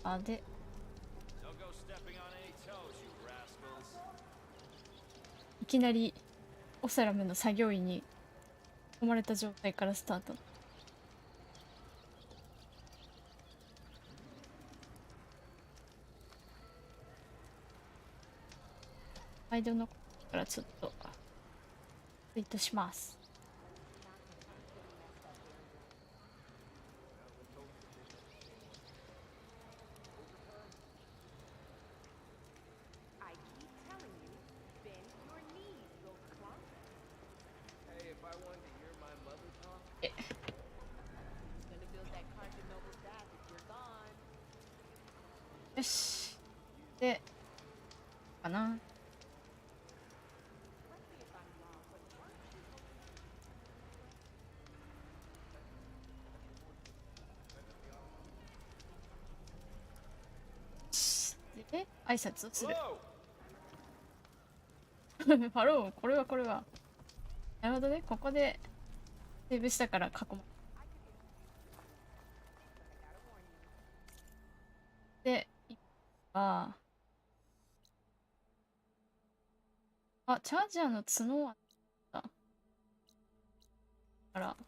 あでいきなりオサラムの作業員に込まれた状態からスタート。毎度のことからちょっとツイートします。よし。で、かな。で、挨拶をする。ハロー、これは。なるほどね、ここでセーブしたから囲む。で、あ、チャージャーの角はあったから、こ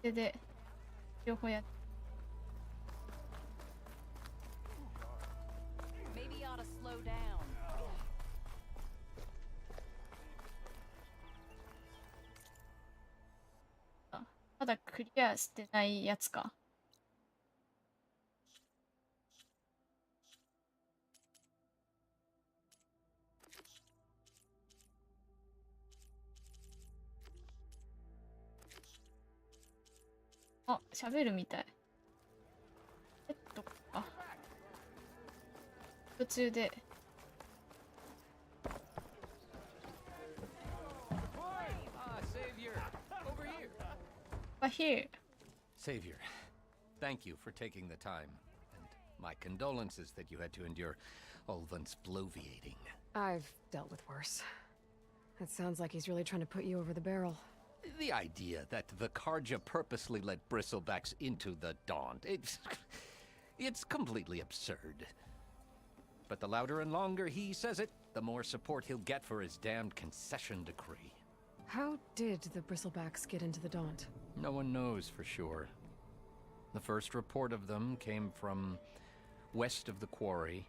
れで両方やって。まだクリアしてないやつか。喋るみたい。か。途中で。Here. Savior, thank you for taking the time, and my condolences that you had to endure Ulvan's bloviating. I've dealt with worse. It sounds like he's really trying to put you over the barrel. The idea that the Karja purposely let bristlebacks into the Daunt, it's completely absurd. But the louder and longer he says it, the more support he'll get for his damned concession decree. How did the bristlebacks get into the Daunt? No one knows for sure. The first report of them came from west of the quarry.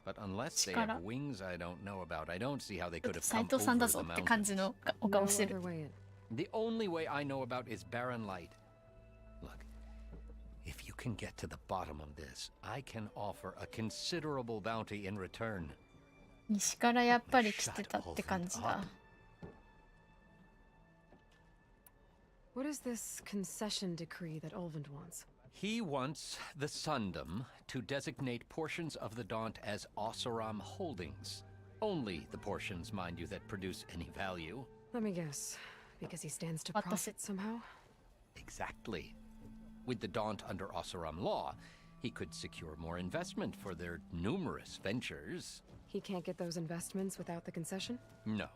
But unless they have wings I don't know about, I don't see how they could have come over the mountains. No other way in. The only way I know about is barren light. Look, if you can get to the bottom of this, I can offer a considerable bounty in return. 西からやっぱり来てたって感じだ。What is this concession decree that Ulvund wants? He wants the Sundom to designate portions of the Daunt as Oseram holdings. Only the portions, mind you, that produce any value. Let me guess. Because he stands to profit somehow? Exactly. With the Daunt under Oseram law, he could secure more investment for their numerous ventures. He can't get those investments without the concession? No.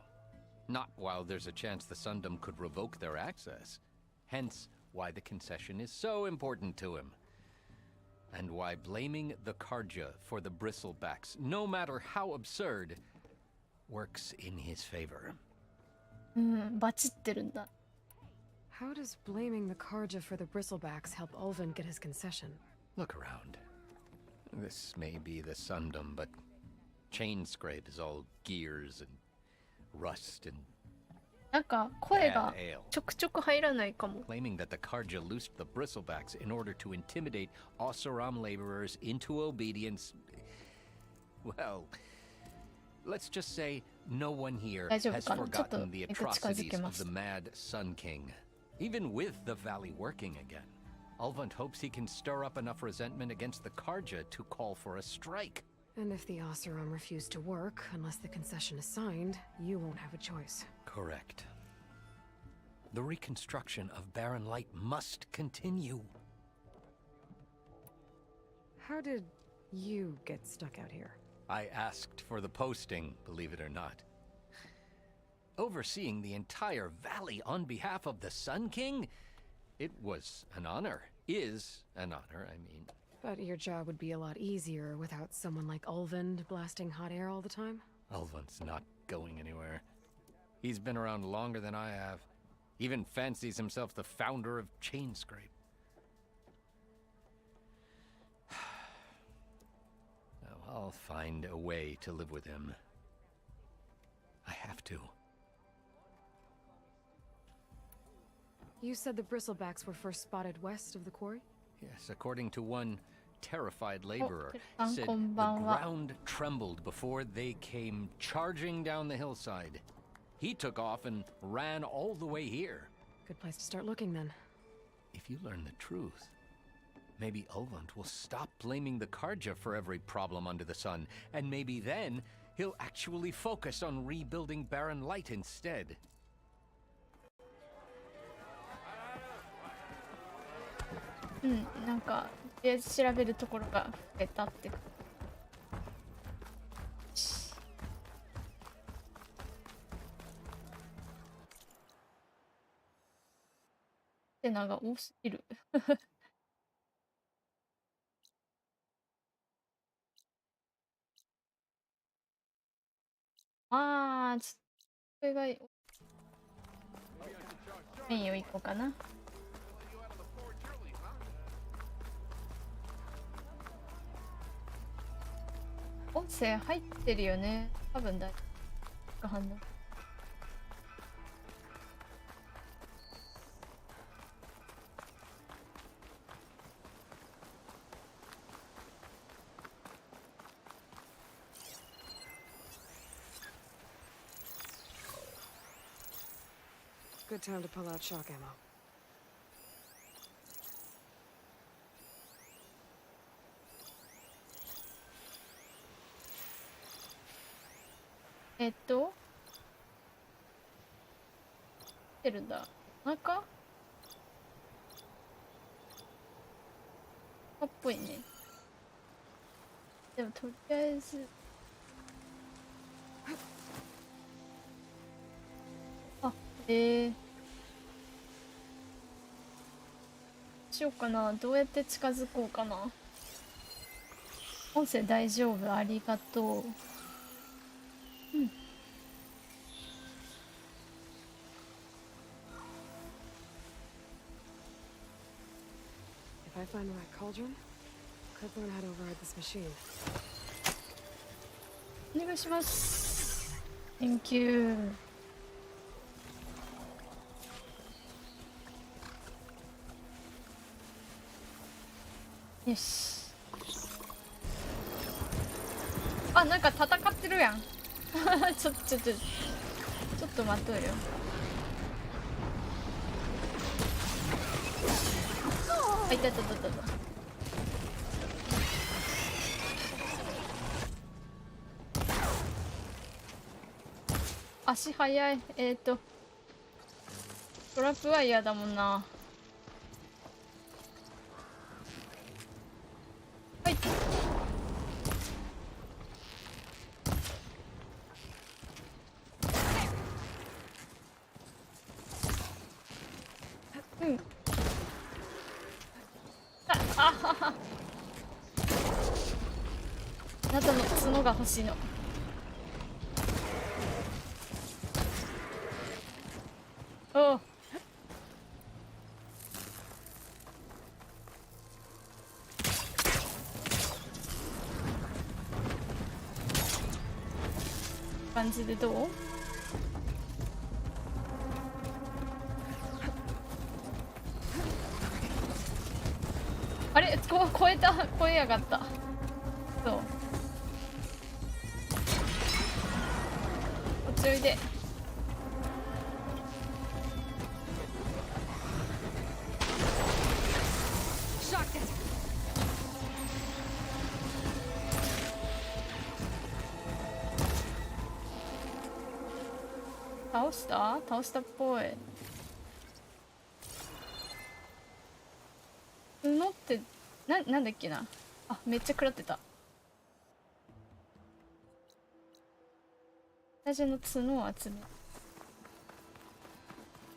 Not while there's a chance the Sundom could revoke their access. Hence, why the concession is so important to him. And why blaming the Karja for the bristlebacks, no matter how absurd, works in his favor. バチってるんだ。How does blaming the Karja for the bristlebacks help Ulvund get his concession? Look around. This may be the Sundom, but Chain Scrape is all gears and rust and なんか声がちょくちょく入らないかも。Claiming that the Karja loosed the bristlebacks in order to intimidate Oseram laborers into obedience. Well, let's just say no one here has forgotten the atrocities of the mad Sun King. Even with the valley working again, Ulvund hopes he can stir up enough resentment against the Karja to call for a strike. And if the Oseram refuse to work, unless the concession is signed, you won't have a choice. Correct. The reconstruction of Barren Light must continue. How did you get stuck out here? I asked for the posting, believe it or not. Overseeing the entire valley on behalf of the Sun King? It was an honor. Is an honor, I mean. But your job would be a lot easier without someone like Ulvund blasting hot air all the time. Ulvund's not going anywhere. He's been around longer than I have. Even fancies himself the founder of Chainscrape. No, I'll find a way to live with him. I have to. You said the bristlebacks were first spotted west of the quarry? Yes, according to one terrified laborer, Oh, said the ground trembled before they came charging down the hillside. He took off and ran all the way here. Good place to start looking then. If you learn the truth, maybe Ulvund will stop blaming the Karja for every problem under the sun, and maybe then he'll actually focus on rebuilding Barren Light instead. うん、なんかとりあえず調べるところが増えたって。ってなんか多すぎる。ああ、これがメインを行こうかな。音声入ってるよね。多分大丈夫。反応。Good time to pull out shock ammo. てるんだ。中かっぽいね。でもとりあえずしようかな。どうやって近づこうかな。音声大丈夫、ありがとう。うん。If I find the right cauldron, could learn how to override this machine. お願いします。Thank you。よし。あ、なんか戦ってるやん。ちょっと待とうよ。あ、いたいたいたいた。足早い。トラップは嫌だもんな。はい。うん。あなたの角が欲しいの。おう。感じでどう？あれ、超えやがった。そう。こっちおいで。倒したっぽい。布ってなんだっけな。あ、めっちゃ食らってた。私の角を集める。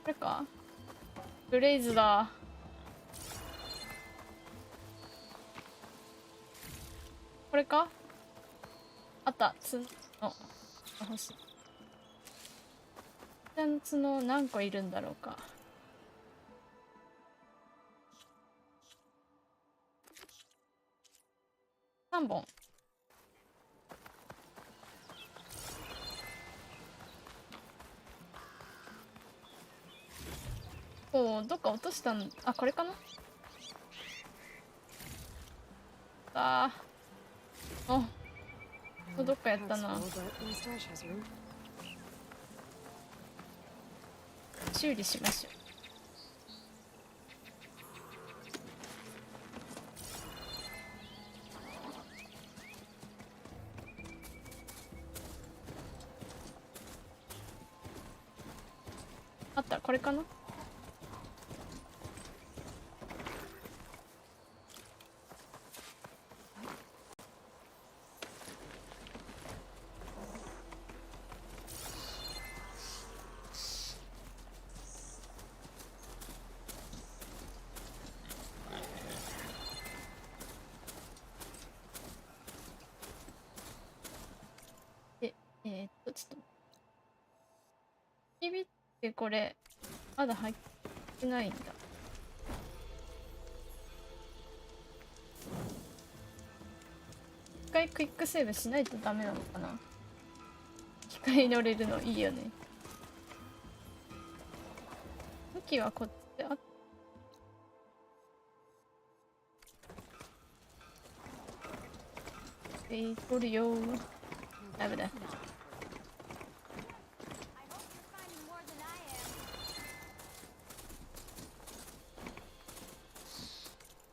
これか。ブレイズだ。これか。あった。角の欲しい。角何個いるんだろうか。3本。おお、どっか落としたん。あ、これかな。ああ。どっかやったな。修理しましょう。あった、これかな。ちょっと。ビってこれ、まだ入ってないんだ。一回クイックセーブしないとダメなのかな。機械乗れるのいいよね。武器はこっちであっ取るよ。ダメだ。い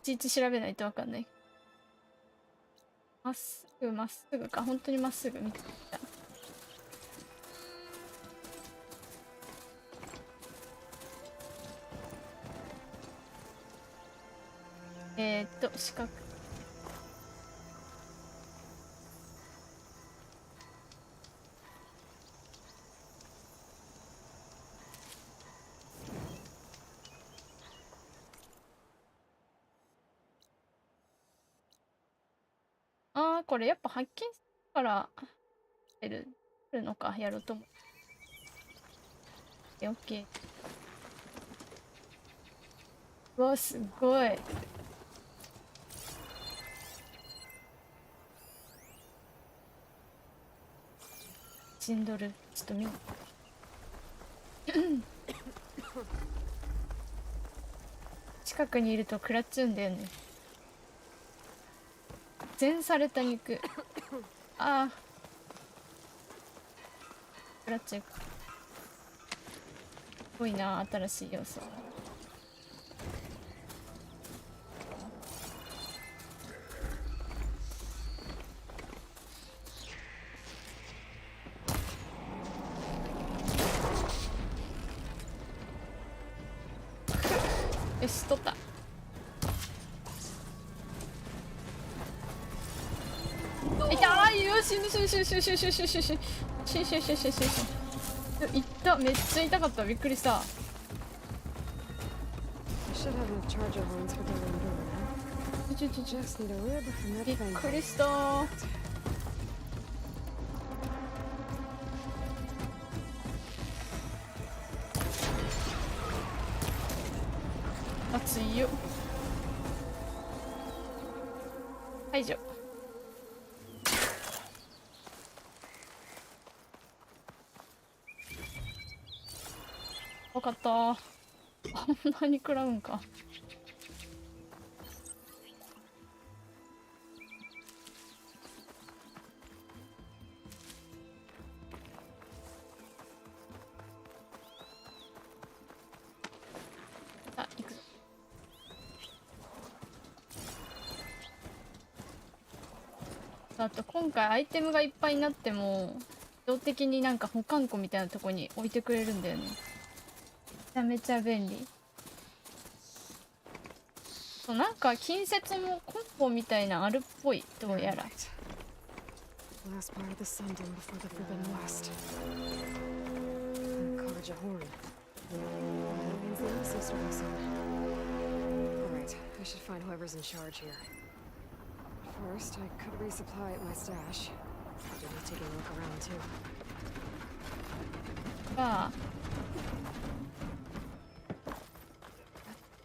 ちいち調べないとわかんない。まっすぐまっすぐか。本当にまっすぐ見てきた。四角。ああ、これやっぱ発見からるのか、やろうと思う。オッケー。うわ、すごい。1ドル。ちょっと見る。近くにいると食らっちゃうんだよね。全された肉。ああ。食らっちゃうか。すごいな、新しい要素。よし、取った。いたー。よしよしよしよしよしよしよしよしよしよしよしよしよしよし。いった。めっちゃ痛かった。びっくりした。びっくりした。熱いよ。排除。分かった。あんなに食らうんか。さあ、行くぞ。あと今回アイテムがいっぱいになっても自動的になんか保管庫みたいなとこに置いてくれるんだよね。めちゃめちゃ便利。そう、なんか近接もコンボみたいなあるっぽい。どうやら。Last part of the sun dome before the forbidden west. Carja horn. That means the east starting soon. Alright, I should find whoever's in charge here. First, I could resupply at my stash. Maybe take a look around too. が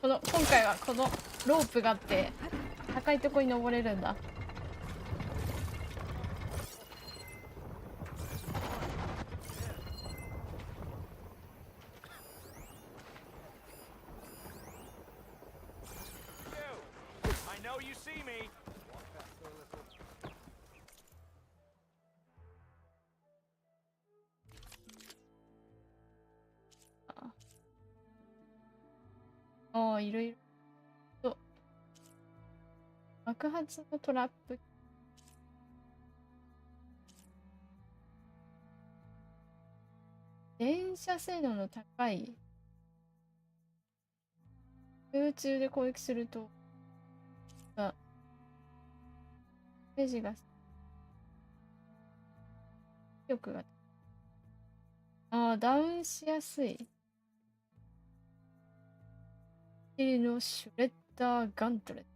今回はこのロープがあって高いとこに登れるんだ。ああ、いろいろと爆発のトラップ、連射性能の高い空中で攻撃するとダメージが力がダウンしやすいのシュレッダーガントレット。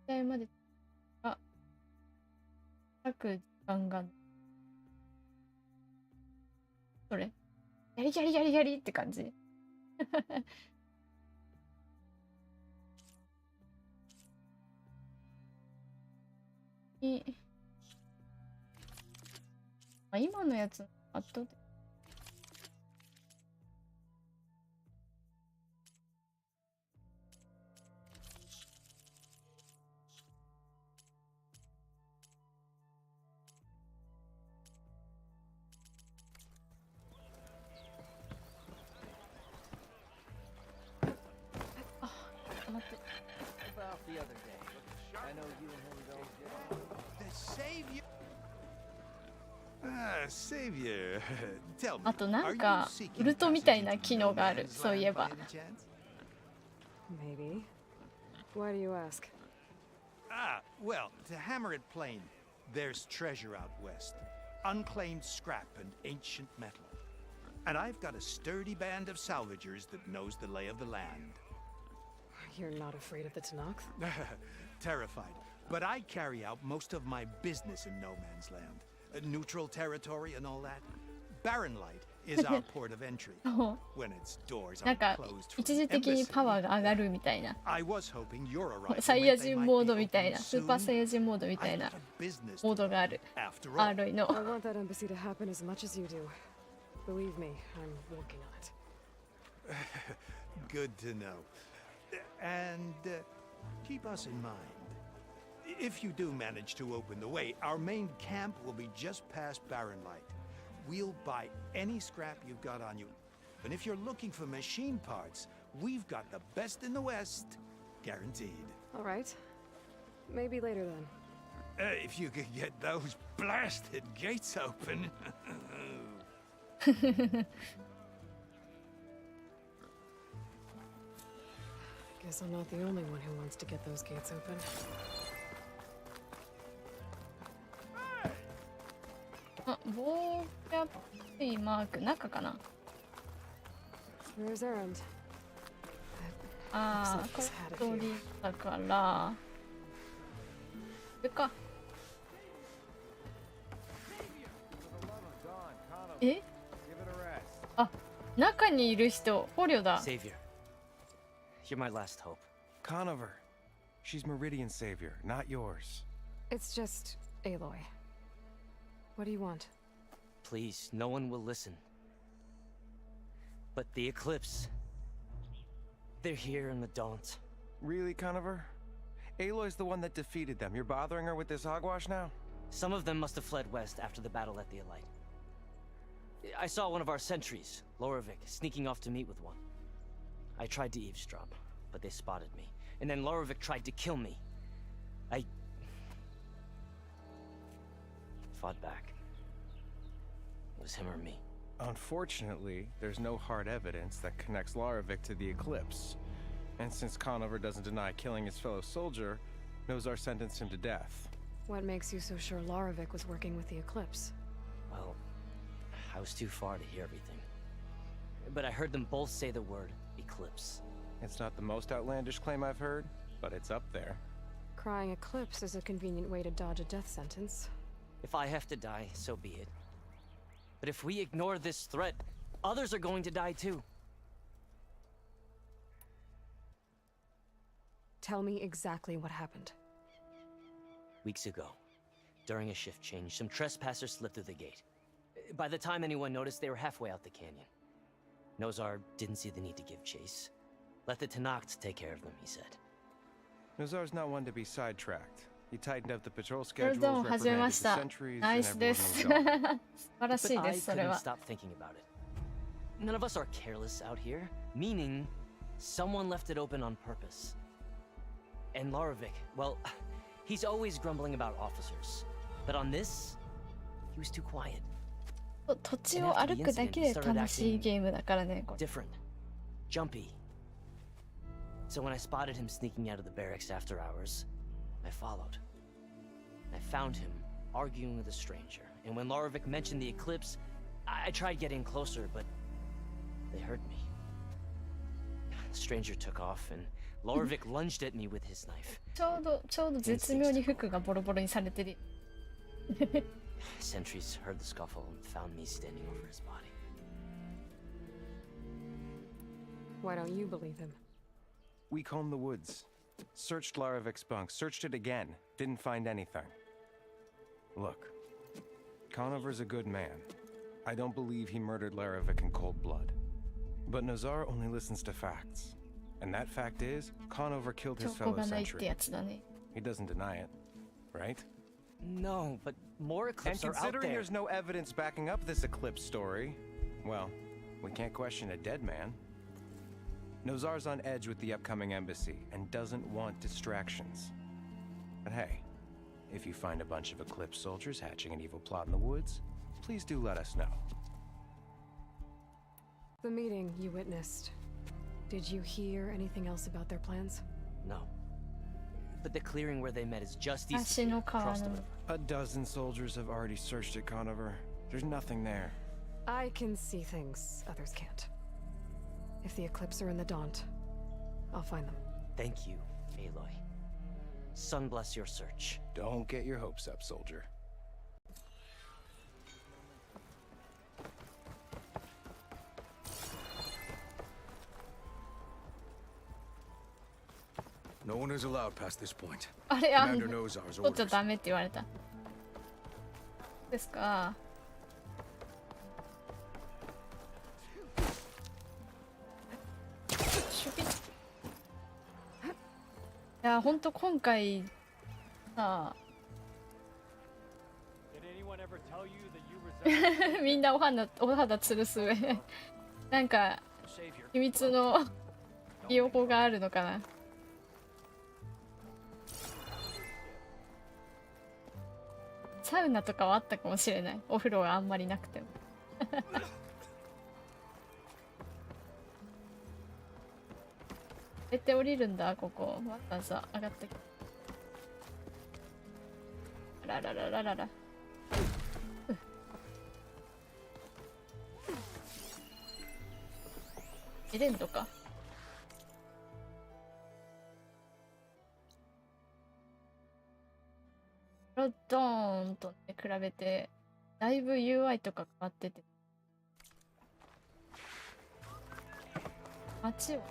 試合までが割く時間がそれやりやりやりやりって感じ。今のやつ圧倒的。あとなんかウルトみたいな機能がある。そういえば。Maybe. Why do you ask? Well, to hammer it plain, there's treasure out west. Unclaimed scrap and ancient metal. And I've got a sturdy band of salvagers that knows the lay of the land. You're not afraid of the Tanakh? Terrified. But I carry out most of my business in no man's land. Neutral territory and all that. Barren Light is our port of entry. When its doors are closed for 一時的にパワーが上がるみたいな。 I was hoping your arrival サイヤ人モードみたいな、スーパーサイヤ人モードみたいなモードがある。アーロイの。I want that embassy to happen as much as you do. Believe me, I'm working on it. Good to know. And keep us in mind. If you do manage to open the way, our main camp will be just past Barren Light. We'll buy any scrap you've got on you. And if you're looking for machine parts, we've got the best in the West. Guaranteed. All right. Maybe later then. If you could get those blasted gates open. Guess I'm not the only one who wants to get those gates open. 棒やっぽいマーク中かな。 Where's Errand? これ通りだからこれか。中にいる人、捕虜だ。 Savior, you're my last hope. Conover, she's Meridian's savior, not yours. It's just Aloy. What do you want? Please, no one will listen. But the Eclipse... They're here in the Daunt. Really, Conover? Aloy's the one that defeated them. You're bothering her with this hogwash now? Some of them must have fled west after the battle at the Elite. I saw one of our sentries, Loravik, sneaking off to meet with one. I tried to eavesdrop, but they spotted me. And then Loravik tried to kill me. I... fought back. It was him or me. Unfortunately, there's no hard evidence that connects Loravik to the Eclipse. And since Conover doesn't deny killing his fellow soldier, Nozar sentenced him to death. What makes you so sure Loravik was working with the Eclipse? Well, I was too far to hear everything. But I heard them both say the word Eclipse. It's not the most outlandish claim I've heard, but it's up there. Crying eclipse is a convenient way to dodge a death sentence. If I have to die, so be it. But if we ignore this threat, others are going to die too. Tell me exactly what happened. Weeks ago, during a shift change, some trespassers slipped through the gate. By the time anyone noticed, they were halfway out the canyon. Nozar didn't see the need to give chase. Let the Tenakth take care of them, he said. Nozar's not one to be sidetracked. He tightened up the patrol それ schedules, でも始め reprimanded ま the した。 sentries, ナイ and ス everyone です。 moved on. 素晴らし But いで I す、それ couldn't は。 stop thinking about it. None of us are careless out here, meaning someone left it open on purpose. And Larovic, well, he's always grumbling about officers. But on this, he was too quiet. 土地を歩くだけで楽しいゲームだからね、これ。 Different. Jumpy. So when I spotted him sneaking out of the barracks after hours, I followed. I found him arguing with a stranger. And when Larovic mentioned the eclipse, I tried getting closer, but they heard me. The stranger took off, and Larovic lunged at me with his knife. ちょうど絶妙に服がボロボロにされてる。Sentries heard the scuffle and found me standing over his body. Why don't you believe him? We combed the woods, searched Larovic's bunk, searched it again, didn't find anything. Look, Conover's a good man. I don't believe he murdered Larovic in cold blood. But Nozar only listens to facts. And that fact is, Conover killed his 証拠 fellow がないって sentry. やつだね。 He doesn't deny it, right? No, but more And eclipses are out considering there. there's no evidence backing up this eclipse story, well, we can't question a dead man. Nozar's on edge with the upcoming embassy and doesn't want distractions. But hey, if you find a bunch of eclipse soldiers hatching an evil plot in the woods, please do let us know. The meeting you witnessed. Did you hear anything else about their plans? No. But the clearing where they met is just east of 足 here, の川 across the の river. A dozen soldiers have already searched at Conover. There's nothing there. I can see things others can't. If the Eclipse are in the Daunt, I'll find them. Thank you, Aloy. Sun bless your search. Don't get your hopes up, soldier. No one is allowed past this point. あれ、Commander Nozar's 取っちゃ orders. ダメって言われた。ですか。シュピッ。いや、ほんと今回さ、みんなお肌つるす上。なんか秘密の利用法があるのかな。サウナとかはあったかもしれない。お風呂があんまりなくても。出て降りるんだ、ここ。わざわざ上がってきた。あらららららら。エレンドか。ドーンと、ね、比べてだいぶ UI とか変わってて、街を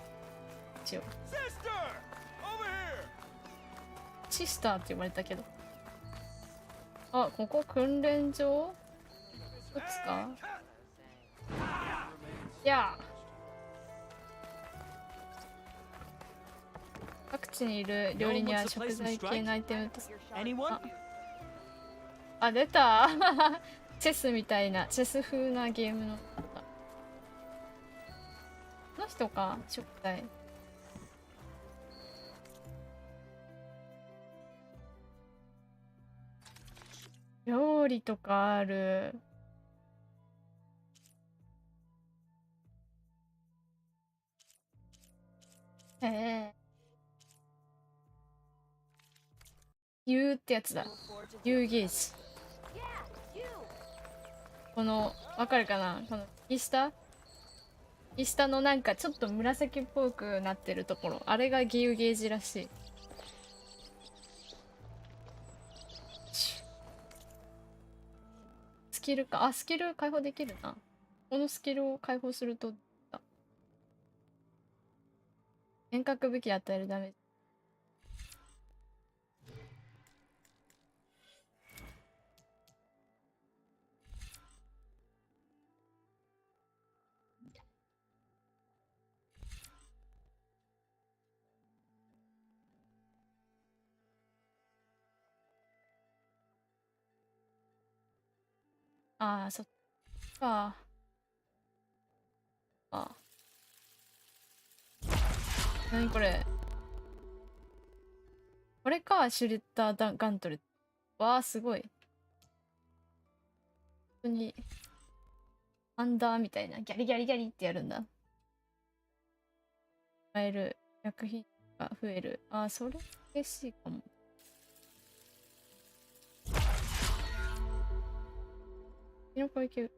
シスターって言われたけど、あ、ここ訓練場一つか。いや各地にいる料理には食材系のアイテムと、あ、出たチェスみたいな、チェス風なゲームのこの人か、食材。料理とかある。U ってやつだ。U ゲージ。この、わかるかな、この右下のなんかちょっと紫っぽくなってるところ。あれがギウゲージらしい。スキルか。あ、スキル解放できるな。このスキルを解放すると、遠隔武器与えるダメージ。ああ、そっか。あ。何これ。これか、シュレッダーガントル。わあ、すごい。本当に、アンダーみたいな、ギャリギャリギャリってやるんだ。使える。薬品が増える。あ、それ嬉しいかも。キノコいける。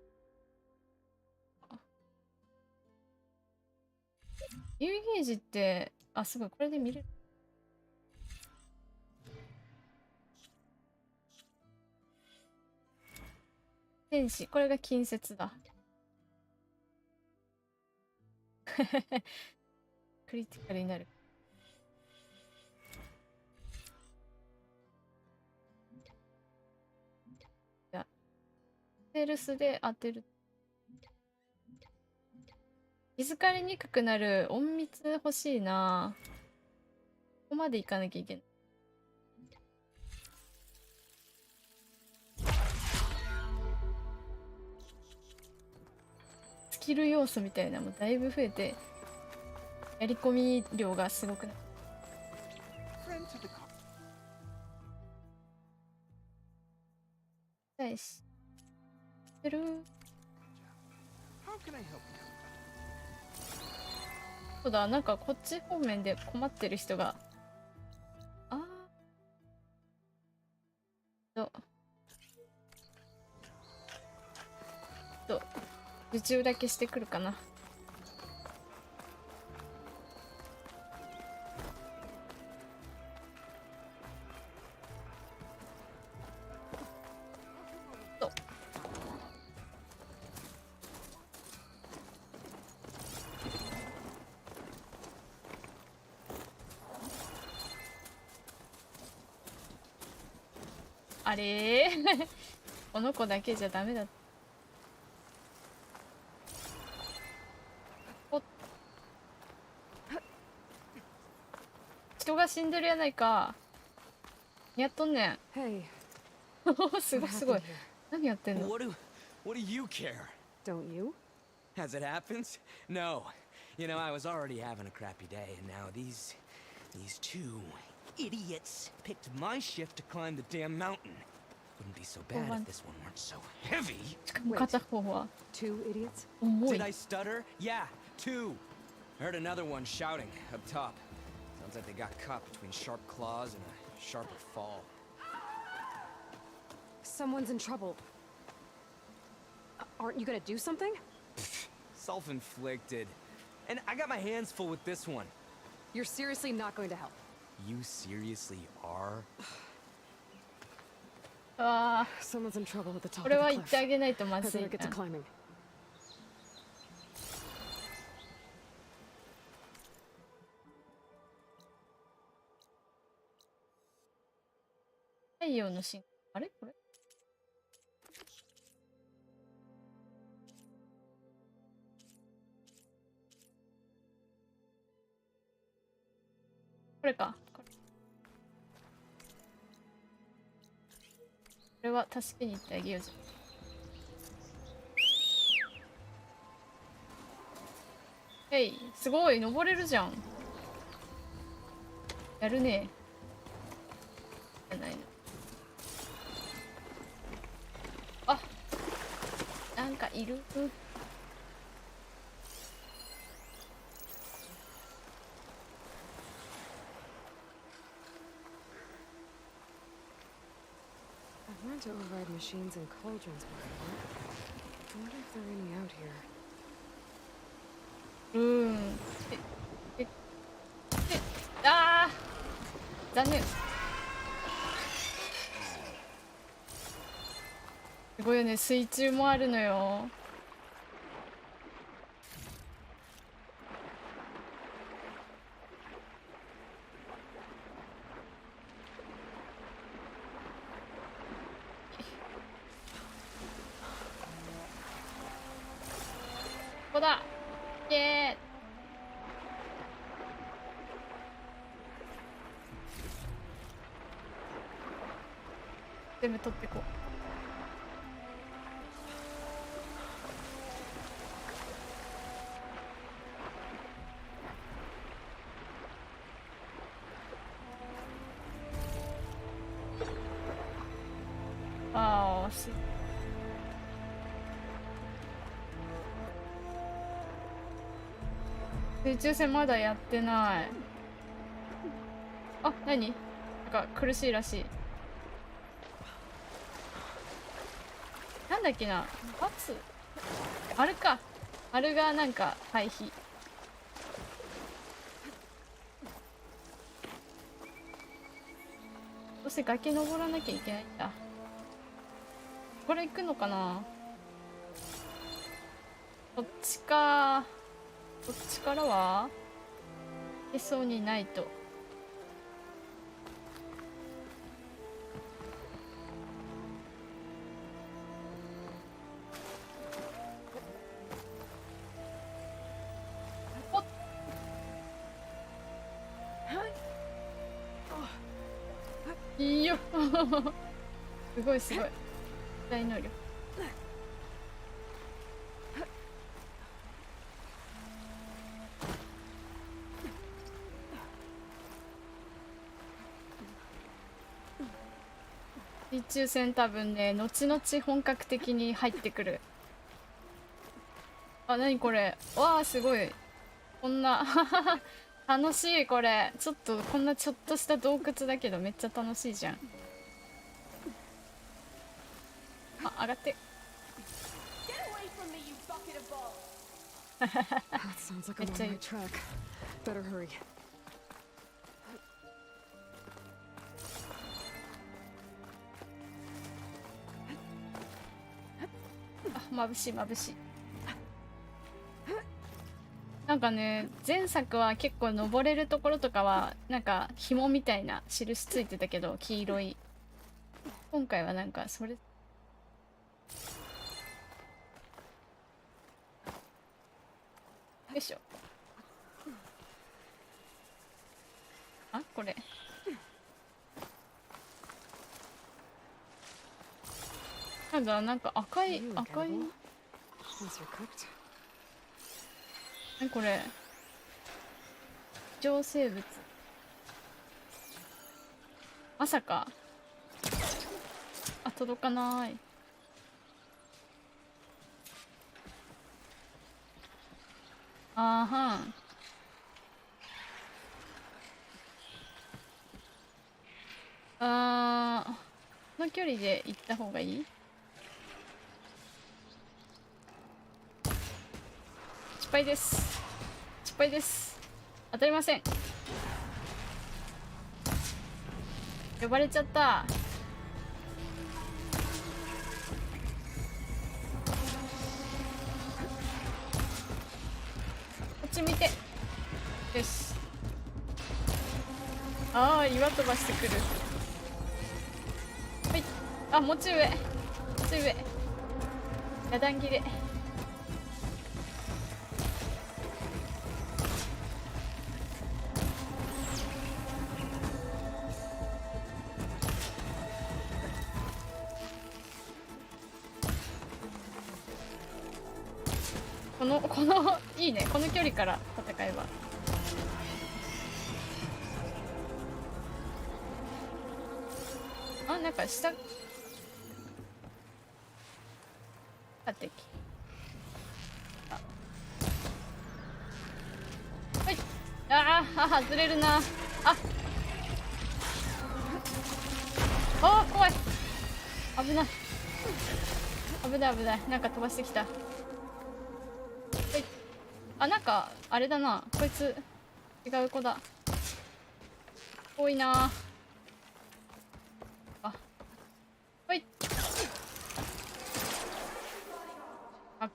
有ゲージって、あ、すごい、これで見れる。天使、これが近接だ。クリティカルになる。じゃあ、ステルスで当てる。気づかれにくくなる隠密欲しいな。ここまで行かなきゃいけない。スキル要素みたいなのもだいぶ増えて、やり込み量がすごくなる。よし。てる。そうだ、なんかこっち方面で困ってる人が。ああ。受注だけしてくるかな。あれーこの子だけじゃダメだ。人が死んでるやないか。やっとんねん。Hey, すごいすごい。何やってんの？ What do you care? don't you? As it happens, no. You know, I was already having a crappy day, and now these two idiots picked my shift to climb the damn mountain. Wouldn't be so bad if this one weren't so heavy. しかも片方は Two idiots? 重い。 Did I stutter? Yeah, two. Heard another one shouting up top. Sounds like they got caught between sharp claws and a sharper fall. Someone's in trouble. Aren't you gonna do something? Self-inflicted. And I got my hands full with this one. You're seriously not going to help. You seriously are? ああ、 Someone's in trouble at the top こ of れ the は言ってあ cliff. げないとま I ずい better get to な。 climbing. 太陽の進行。あれこれこれか。これは助けに行ってあげようじゃん。へい、すごい、登れるじゃん。やるね。じゃないの。あ、なんかいる。I've learned to override machines and cauldrons before. I wonder if there are any out here. あー残念。すごいよね、水中もあるのよ。ここだ。イエーイ。全部取ってこう。ああ、水中戦まだやってない。あ、何？なんか苦しいらしい。なんだっけな、あれか。あれがなんか対比。どうせ崖登らなきゃいけないんだ。これ行くのかな。こっちか。こっちからは行けそうにないと。いいよすごいすごい大能力。水中戦多分ね、後々本格的に入ってくる。あ、なにこれ。わあ、すごい。こんな楽しいこれ。ちょっとこんなちょっとした洞窟だけどめっちゃ楽しいじゃん。あ、上がって。めっちゃいい。あ、眩しい眩しい。なんかね、前作は結構登れるところとかはなんか紐みたいな印ついてたけど、黄色い。今回はなんかそれよいしょ。あ、これなんか赤い何これ。異常生物。まさか。あ、届かない。あーはん。この距離で行った方がいい？失敗です。失敗です。当たりません。呼ばれちゃった。こっち見て。よし。ああ、岩飛ばしてくる。はい。あ、もうちょい上。もうちょい上。やだん切れ。このいいね、この距離から戦えば。あ、なんか下敵。はい。ああ、外れるな。怖い。危ない危ない危ない。なんか飛ばしてきた。あ、なんかあれだな、こいつ違う子だ。多いなあ。ほい。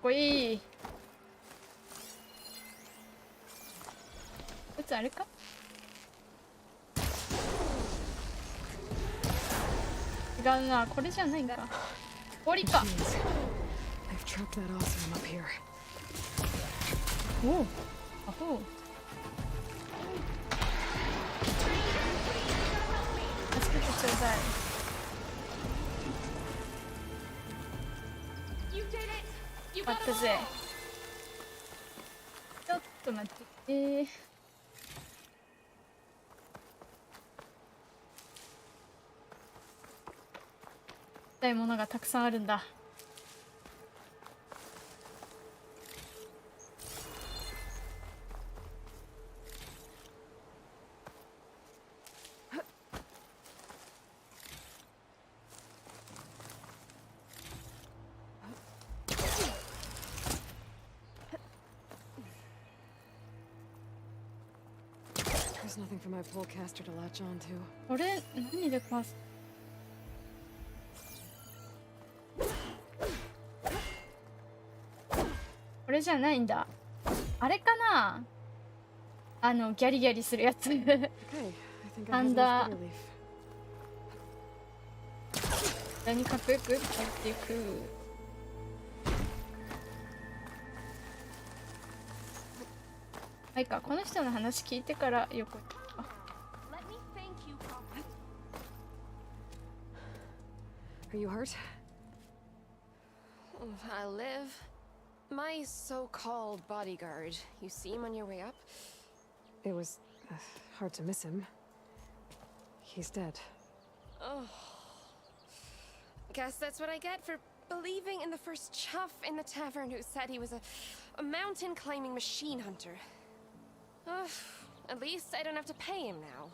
こいい。こいつあれか。違うな、これじゃないんだ。氷か。I've trapped that awesome up here. おお、アホ。助けてちょうだい。あったぜ。ちょっと待って。したいものがたくさんあるんだ。There's nothing for my polecaster to latch on to. これ何で壊す？これじゃないんだ。あれかな？ギャリギャリするやつ。Okay, I think I have enough Anda. bitter leaf. 何かっこよくやっていく。はいか、この人の話聞いてから横に。Are you hurt? I'll live. My so-called bodyguard. You see him on your way up? It was hard to miss him. He's dead. Oh. Guess that's what I get for believing in the first chuff in the tavern who said he was a mountain-climbing machine hunter. Ugh. At least I don't have to pay him now.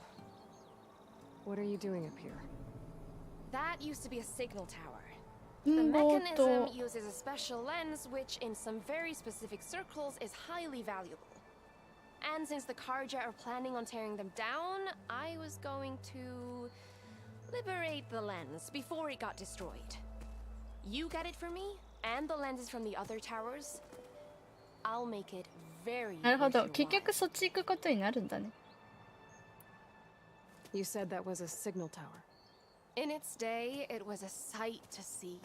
What are you doing up here? That used to be a signal tower. The mechanism uses a special lens which, in some very specific circles, is highly valuable. And since the Karja are planning on tearing them down, I was going to liberate the lens before it got destroyed. You get it for me, and the lenses from the other towers. I'll make it very なるほど。 worth your 結局そっち行くことになるんだね。You said that was a signal tower. In its day, it was a sight to see.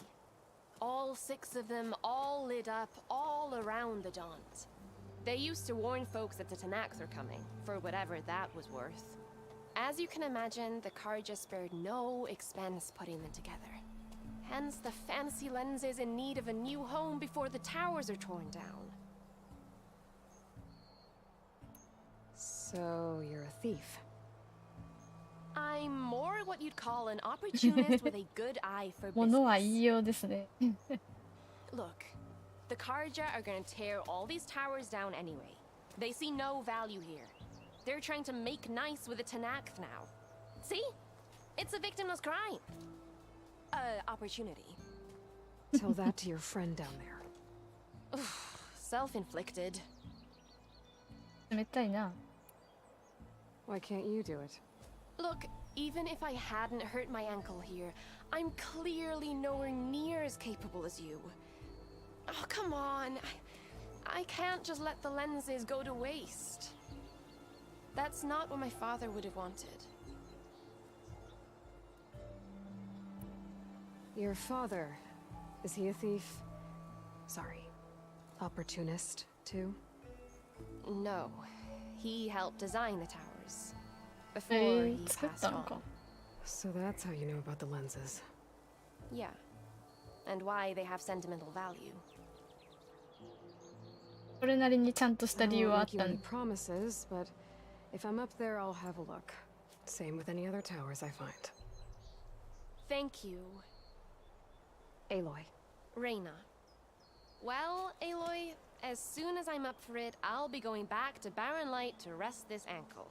All 6 of them, all lit up, all around the Dons. They used to warn folks that the Tanaks are coming, for whatever that was worth. As you can imagine, the Karja spared no expense putting them together. Hence the fancy lenses in need of a new home before the towers are torn down. So you're a thief. I'm more what you'd call an opportunist with a good eye for 物は business. 言いようですね。 Look, the Karja are gonna tear all these towers down anyway. They see no value here. They're trying to make nice with the Tanakh now. See? It's a victimless crime. Opportunity. Tell that to your friend down there. Self-inflicted. 冷たいな。 Why can't you do it? Look, even if I hadn't hurt my ankle here, I'm clearly nowhere near as capable as you. Oh, come on. I can't just let the lenses go to waste. That's not what my father would have wanted. Your father, is he a thief? Sorry, opportunist, too? No. He helped design the towers. Before え he 作っ passed たの on. か。 So that's how you know about the lenses. Yeah. And why they have sentimental value. それなりにちゃんとした I 理由 won't はあっ make you た any ね。 promises, but if I'm up there, I'll have a look. Same with any other towers I find. Thank you, Aloy. Reyna. Well, Aloy, as soon as I'm up for it, I'll be going back to Barren Light to rest this ankle.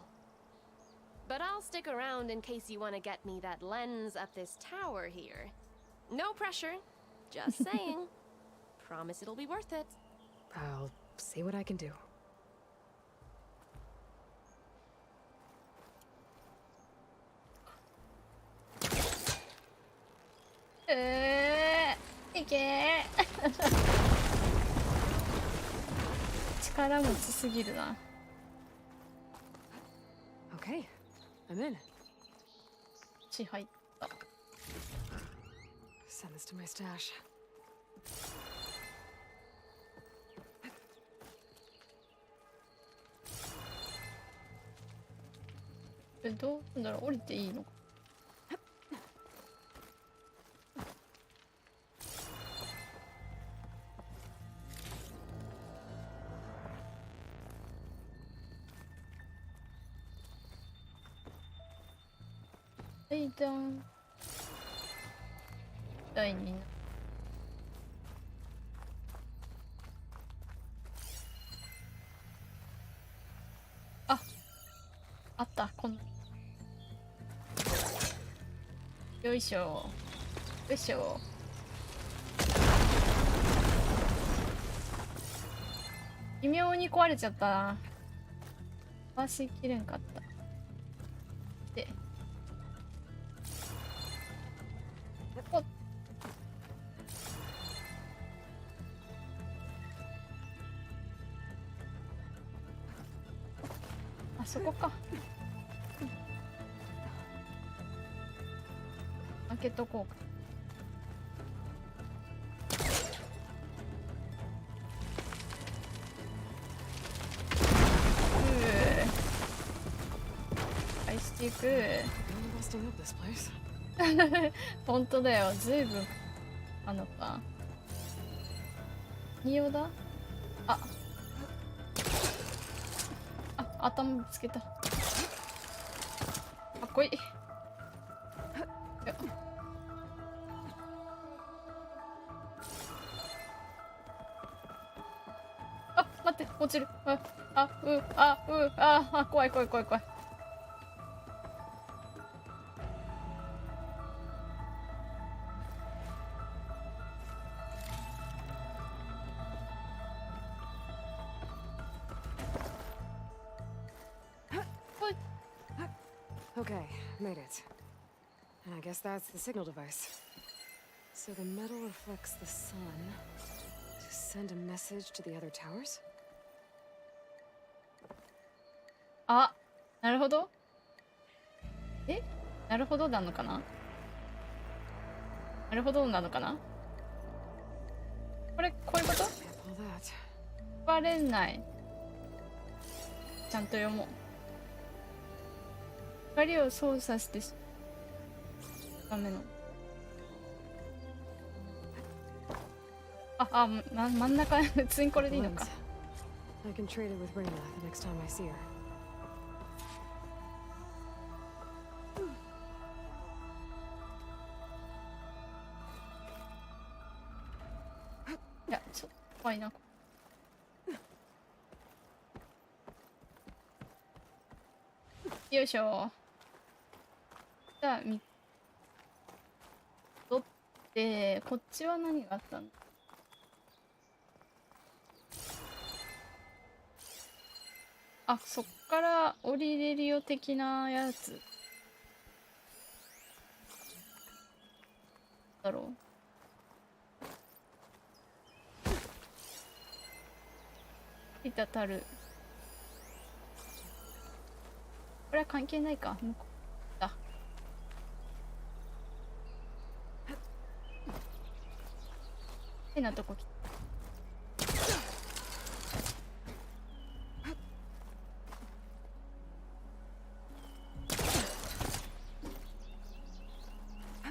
But I'll stick around in case you want to get me that lens up this tower here. No pressure. Just saying. Promise it'll be worth it. I'll see what I can do. いけー。力持ちすぎるな。Okay, I'm in. 血入った。Send this to my stash. どうなんだろう、降りていいのか。階段第2。あった、こんな。よいしょ。よいしょ。微妙に壊れちゃったな。回しきれんかった。で。おっ。あそこか。開けとこうか。返していく。本当だよ、ずいぶんあのか。何用だ。頭ぶつけた。かっこいい。待って、落ちる。怖い怖い怖い怖い。Okay, made it. And I guess that's the signal device. So the metal reflects the sun to send a message to the other towers? なるほど。なるほどなのかな。なるほどなのかな。こういうこと。バレない。ちゃんと読もう。光を操作してダメの。真ん中普通にこれでいいのか。I can trade it with Reina the next time I see her. いや、ちょっと怖いな。よいしょ。じゃあ戻って、こっちは何があったの。そっから降りれるよ的なやつだろう。いたたる。これは関係ないか。向こうだ。変なとこ来た。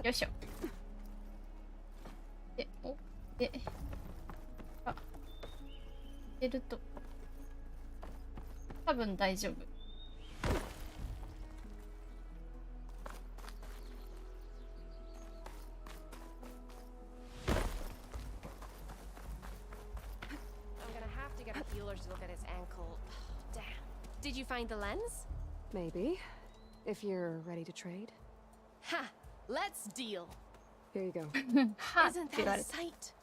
よいしょ。入れると多分大丈夫。Did you find the lens? Maybe, if you're ready to trade. Ha! Let's deal. Here you go. Isn't that a sight?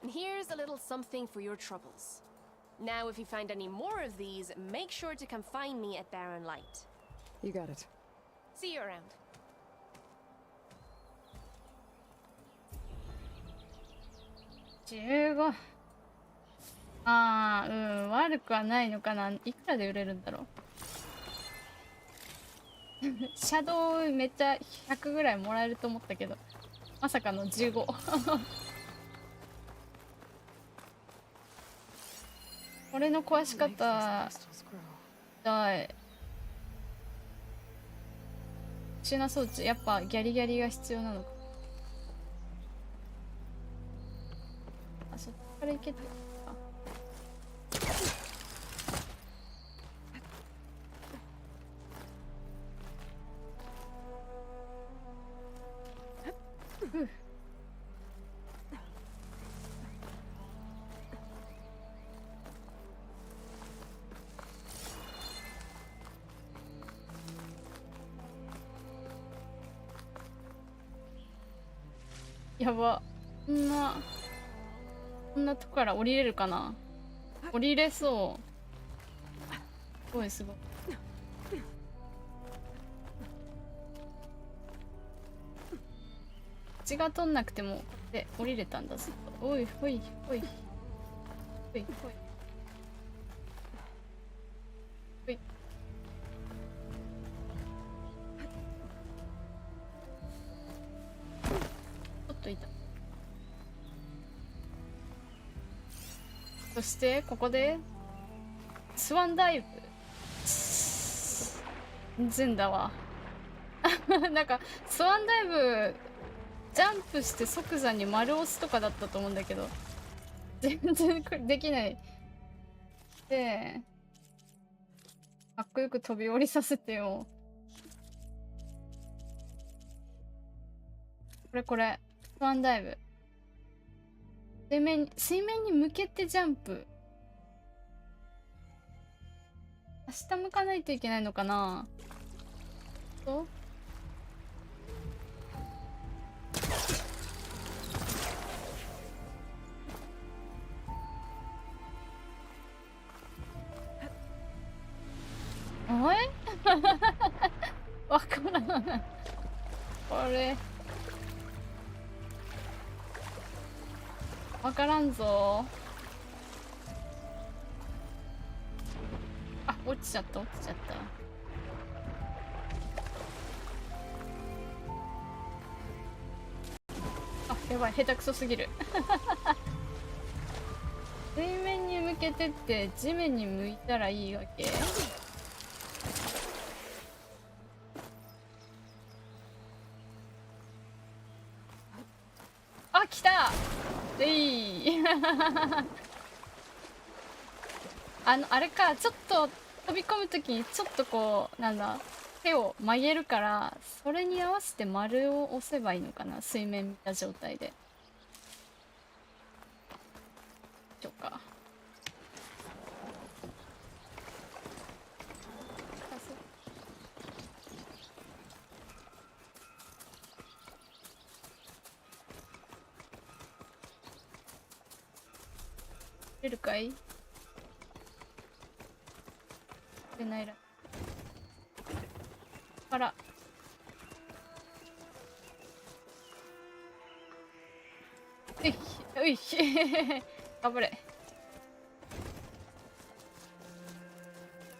And here's a little something for your troubles. Now, if you find any more of these, make sure to come find me at Barren Light. You got it. See you around. 15。ああ、うん、悪くはないのかな。いくらで売れるんだろう。シャドウめっちゃ100ぐらいもらえると思ったけど、まさかの15。これの壊し方だい。特殊な装置、やっぱギャリギャリが必要なのか。あ、そっから行けてるか。やば。こんなとこから降りれるかな。降りれそう。すごいすごい。血が取んなくてもで降りれたんだずっと。おいほいほいほいほいほい。ちょっといた。そしてここでスワンダイブ。全然だわ。なんかスワンダイブジャンプして即座に丸押すとかだったと思うんだけど、全然できない。で、かっこよく飛び降りさせてよ。これ、スワンダイブ。水面に向けてジャンプ。下向かないといけないのかな。とおいわからん。これわからんぞ。あ、落ちちゃった。あ、やばい、下手くそすぎる。水面に向けてって地面に向いたらいいわけ？あ、来た。あれか、ちょっと飛び込むときにちょっとこう、なんだ、手を曲げるから、それに合わせて丸を押せばいいのかな、水面見た状態で。しょうか。出るかい？出ないら。あら。うい頑張れ。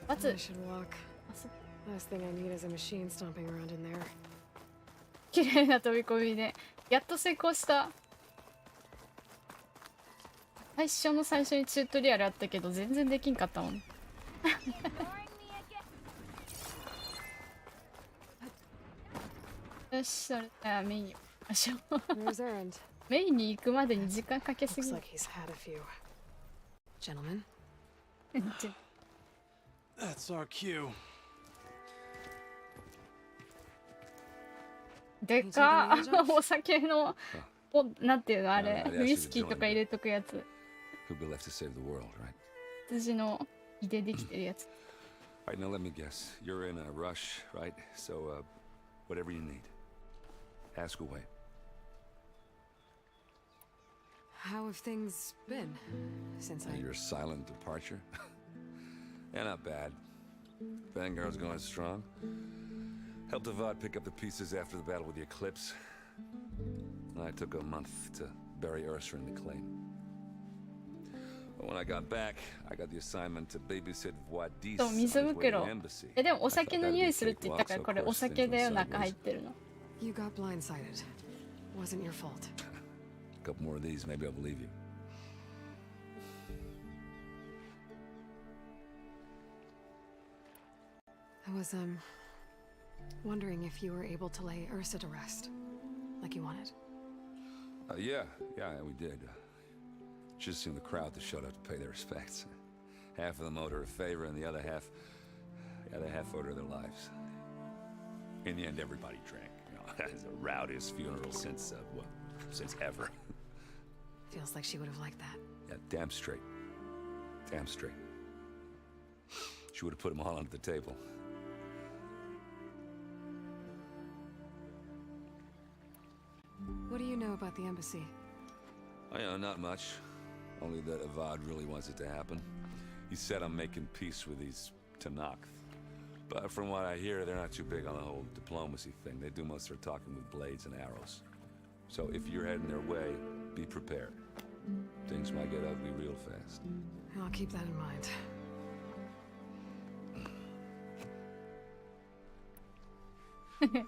I should walk. Last thing I need is a machine stomping around in there. 綺麗な飛び込みで、やっと成功した。最初の最初にチュートリアルあったけど全然できんかったもん。よし、それじゃあメインに行きましょう。メインに行くまでに時間かけすぎる。Gentlemen. That's our cue. でかお酒のなんていうのあれ、ウイスキーとか入れとくやつ。羊の胃でできてるやつ。All right, now let me guess. You're in a rush, right? So, whatever you need. Ask away. How have things been since Your silent departure? Yeah, not bad. Vanguard's going strong. Helped Avad pick up the pieces after the battle with the Eclipse. I took a month to bury Ursa in the claim. When I got back, I got the assignment to babysit Wadis そう、 on 水 his way to 袋。 the embassy. でもお I thought 酒の that'd 匂 be a いするって言ったから cakewalk, so これ of お course 酒 things だよ went 中入っ sideways. てるの。 You got blindsided. Wasn't your fault. A couple more of these, maybe I'll believe you. I was, wondering if you were able to lay Ursa to rest, like you wanted. Yeah, we did. Just seemed the crowd that showed up to pay their respects. Half of them owed her a favor, and the other half owed her their lives. In the end, everybody drank. You know, that is the rowdiest funeral since ever. Feels like she would have liked that. Yeah, damn straight. Damn straight. She would have put them all under the table. What do you know about the embassy? Oh, yeah, not much. Only that Avad really wants it to happen. He said I'm making peace with these Tanakh. But from what I hear, they're not too big on the whole diplomacy thing. They do most of their talking with blades and arrows. So if you're heading their way, be prepared. Things might get ugly real fast. I'll keep that in mind.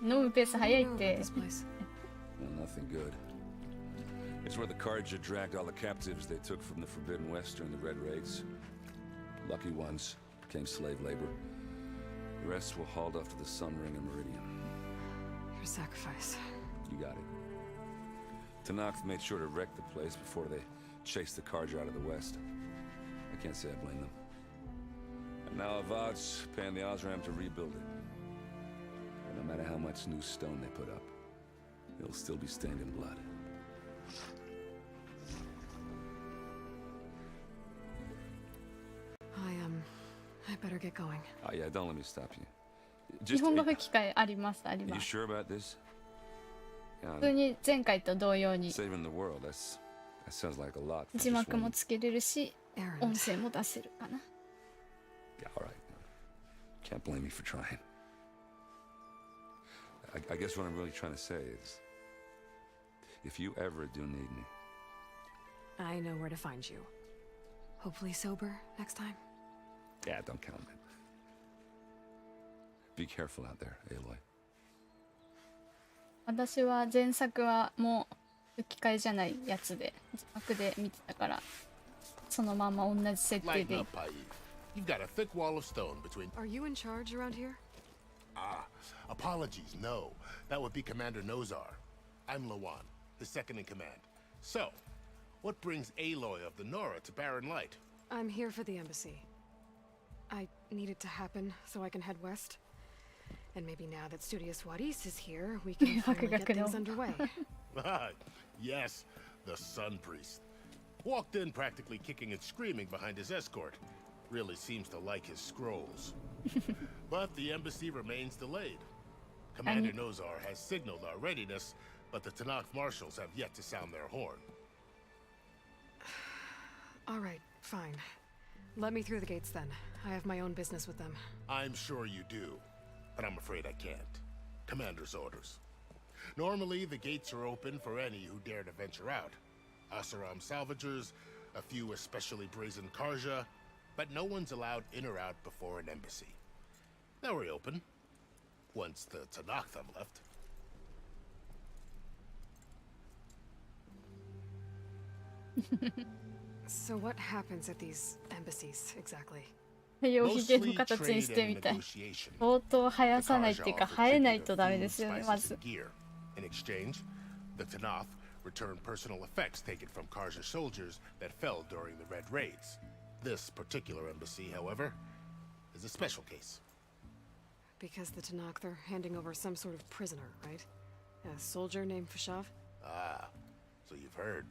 飲むペース早いっ What do て you know about this place? Well, nothing good. It's where the Carja dragged all the captives they took from the Forbidden West during the Red Raids. Lucky ones became slave labor. The rest were hauled off to the Sun Ring and Meridian. Your sacrifice. You got it. Tanakh made sure to wreck the place before they chased the Carja out of the West. I can't say I blame them. And now Avad's paying the Osram to rebuild it. And no matter how much new stone they put up, it'll still be stained in blood. I better get going. Oh yeah, don't let me stop you. 日本語吹き替えありますあり you ます sure about this? 普通に前回と同様に Saving the world, that sounds like a lot. for 字 just 幕 one- もつけれるし Errand. 音声も出せるかな Yeah, all right. Can't blame me for trying. I guess what I'm really trying to say is, if you ever do need me, I know where to find you. Hopefully sober next time. yeah, don't count on it. Be careful out there, Aloy. 私は前作はもう吹き替えじゃないやつで字幕で見てたからそのまま同じ設定 Lighten で up, Paid. You've got a thick wall of stone between. Are you in charge around here? Apologies, no. That would be Commander Nozar. I'm Lawan, the second in command. So, what brings Aloy of the Nora to Barren Light? I'm here for the embassy. I need it to happen so I can head west. And maybe now that Studious Wadis is here, we can finally get things underway. Yes, the Sun Priest. Walked in practically kicking and screaming behind his escort. Really seems to like his scrolls. But the embassy remains delayed. Commander Nozar has signaled our readiness, but the Tanakh marshals have yet to sound their horn. All right, fine. Let me through the gates then. I have my own business with them. I'm sure you do, but I'm afraid I can't. Commander's orders. Normally, the gates are open for any who dare to venture out. Asaram salvagers, a few especially brazen Karja, but no one's allowed in or out before an embassy. They'll reopen, once the Tanakh have left. So what happens at these embassies, exactly? 太陽ひげの形にしてみたい冒頭生やさないっていうか生えないとダメですよねまず In exchange, the Tanakh return personal effects taken from Karja soldiers that fell during the Red Raids. This particular embassy, however, is a special case. Because the Tanakh are handing over some sort of prisoner, right? A soldier named Fashav? Ah, so you've heard.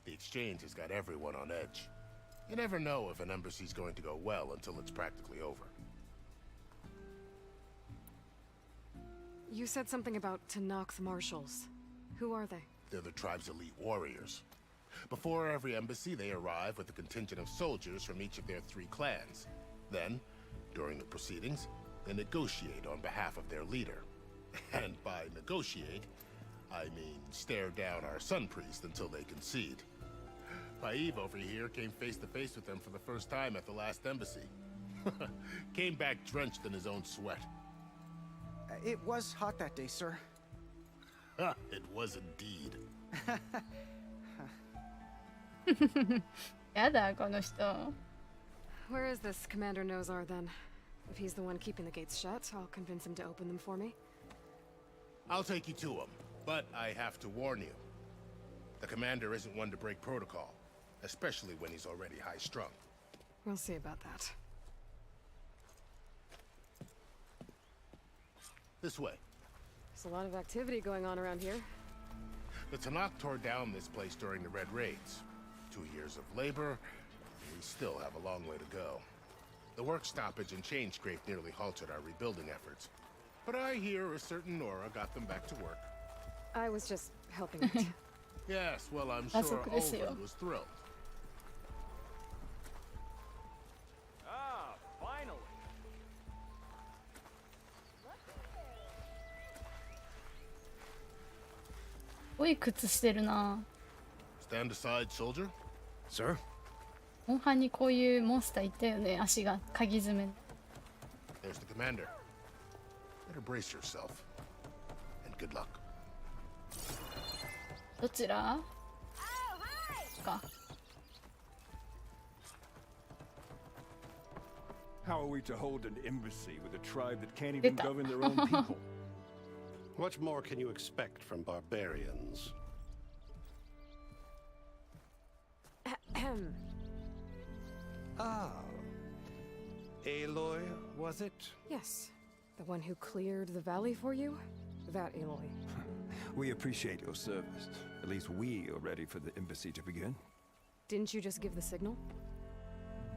The exchange has got everyone on edge. You never know if an embassy's going to go well until it's practically over. You said something about Tanakh marshals. Who are they? They're the tribe's elite warriors. Before every embassy, they arrive with a contingent of soldiers from each of their 3 clans. Then, during the proceedings, they negotiate on behalf of their leader. And by negotiate, I mean stare down our Sun Priest until they concede. Paiv over here came face to face with them for the first time at the last embassy. Came back drenched in his own sweat. It was hot that day, sir. It was indeed. やだこの人。 Where is this Commander Nozar then? If he's the one keeping the gates shut, I'll convince him to open them for me. I'll take you to him, but I have to warn you. The commander isn't one to break protocol, especially when he's already high-strung. We'll see about that. This way. There's a lot of activity going on around here. The Tanakh tore down this place during the Red Raids. 2 years of labor, we still have a long way to go. The work stoppage and chain scrape nearly halted our rebuilding efforts. But I hear a certain Nora got them back to work. I was just helping it. Yes, well, I'm sure Olvin was thrilled. Ah, finally. Stand aside, soldier. Sir? モンハンにこういうモンスターいたよね。足が鍵爪。 There's the commander. Better brace yourself. And good luck. どちら？か。 How are we to hold an embassy with a tribe that can't even govern their own people? What more can you expect from barbarians? Ah. Aloy, was it? Yes. The one who cleared the valley for you? That Aloy. We appreciate your service. At least we are ready for the embassy to begin. Didn't you just give the signal?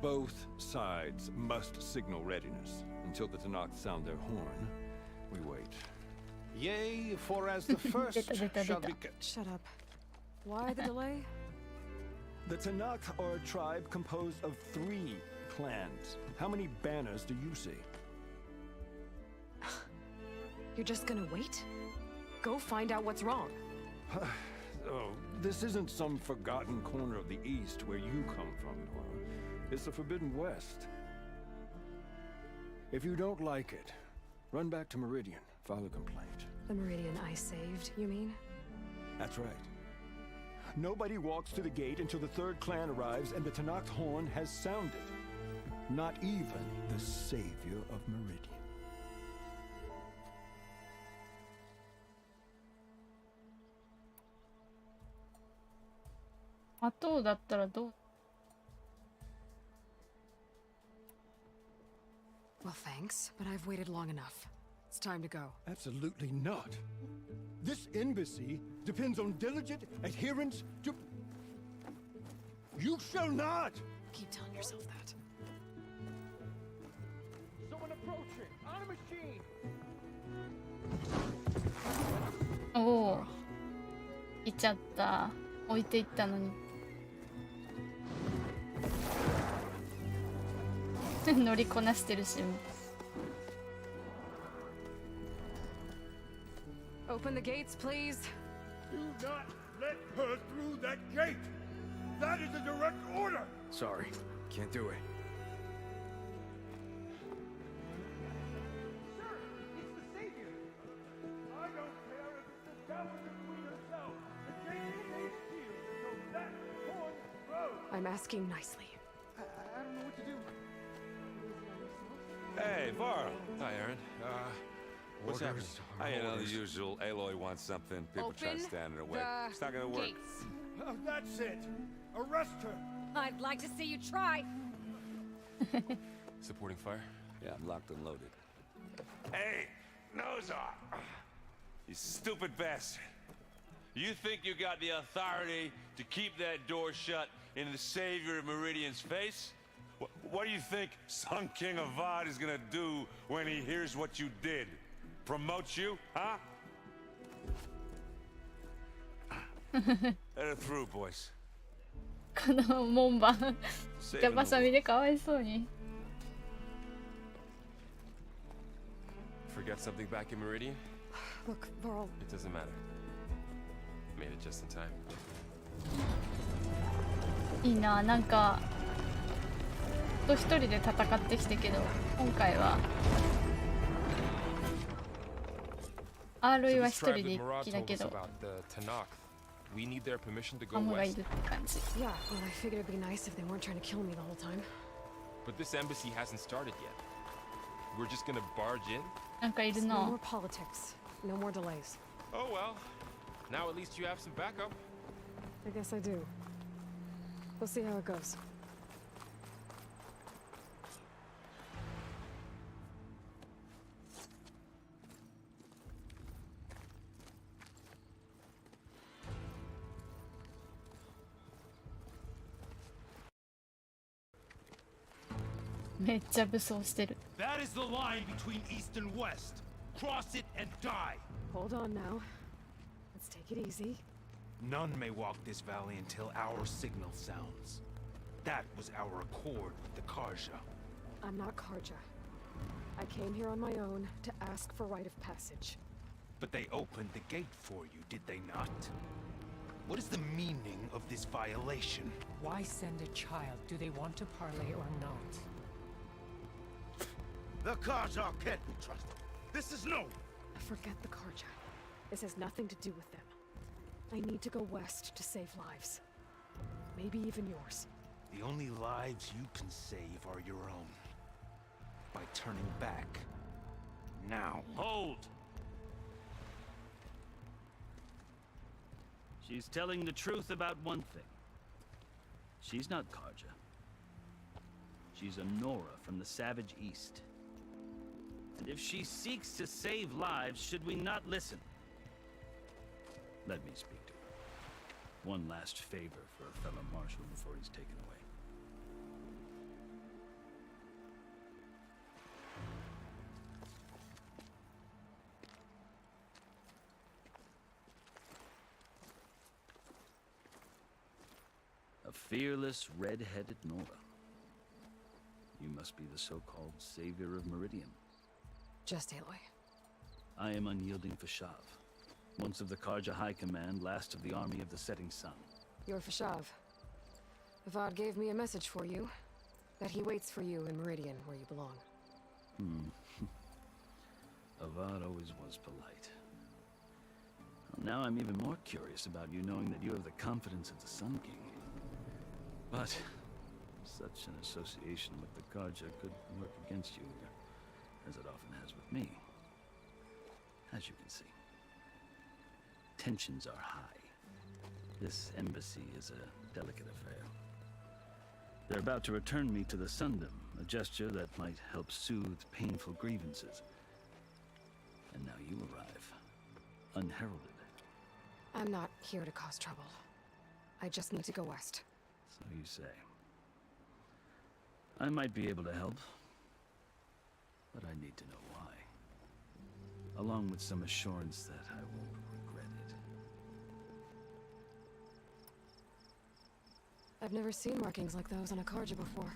Both sides must signal readiness. Until the Tanakh sound their horn, we wait. Yea, for as the first shall be... Shut up. Why the delay? The Tanakh are a tribe composed of 3 clans. How many banners do you see? You're just gonna wait? Go find out what's wrong. Oh, this isn't some forgotten corner of the East where you come from, Nora. It's the Forbidden West. If you don't like it, run back to Meridian, file a complaint. The Meridian I saved, you mean? That's right. Nobody walks to the gate until the 3rd clan arrives and the Tanakh horn has sounded. Not even the savior of Meridian. あとだったらどう？ Well, thanks, but I've waited long enough. It's time to go. Absolutely not. This embassy depends on diligent adherence to... You shall not! Keep telling yourself that. Someone approaching! On a machine! おお。行っちゃった。置いていったのに。乗りこなしてるし。 Open the gates, please. Do not let her through that gate! That is a direct order! Sorry, can't do it. Sir, it's the savior! I don't care if it's the devil and queen herself! The gate remains sealed until that horn blows! I'm asking nicely. I don't know what to do. Hey, Varl. Hi, Aaron. What's happening? I know the usual. Aloy wants something. People try to stand in her way. It's not gonna work. That's it! Arrest her! I'd like to see you try. Supporting fire? Yeah, I'm locked and loaded. Hey, Nozar! You stupid bastard. You think you got the authority to keep that door shut in the savior of Meridian's face? What do you think Sun King Avad is gonna do when he hears what you did? Promote you, huh? Let her through, boys. この門番板挟みでかわいそうに。 Forget something back in Meridian? Look, Varl. It doesn't matter. Made it just in time. いいな、なんかずっと一人で戦ってきたけど、今回は RE は一人で行きだけど、ハムがいるって感じ。 Yeah, well, I figured it'd be nice if they weren't trying to kill me the whole time. But this embassy hasn't started yet. We're just gonna barge in? なんかいる No な。 more politics. No more delays. Oh well. Now at least you have some backup. I guess I do. We'll see how it goes. めっちゃ武装してる。 That is the line between east and west. Cross it and die. Hold on now. Let's take it easy. None may walk this valley until our signal sounds. That was our accord with the Karja. I'm not Karja. I came here on my own to ask for rite of passage. But they opened the gate for you, did they not? What is the meaning of this violation? Why send a child? Do they want to parley or not? The Karja can't be trusted. This is no... Forget the Karja. This has nothing to do with them. I need to go west to save lives. Maybe even yours. The only lives you can save are your own. By turning back. Now. Hold! She's telling the truth about one thing. She's not Karja. She's a Nora from the Savage East. And if she seeks to save lives, should we not listen? Let me speak to her. One last favor for a fellow marshal before he's taken away. A fearless, red-headed Nora. You must be the so-called savior of Meridian. Just Aloy. I am unyielding Fashav, once of the Karja High Command, last of the army of the setting sun. You're Fashav. Avad gave me a message for you. That he waits for you in Meridian, where you belong. Avad always was polite. Well, now I'm even more curious about you knowing that you have the confidence of the Sun King. But such an association with the Karja could work against you, as it often has with me. As you can see, tensions are high. This embassy is a delicate affair. They're about to return me to the Sundom, a gesture that might help soothe painful grievances. And now you arrive, unheralded. I'm not here to cause trouble. I just need to go west. So you say. I might be able to help, but I need to know why. Along with some assurance that I won't regret it. I've never seen markings like those on a Karja before.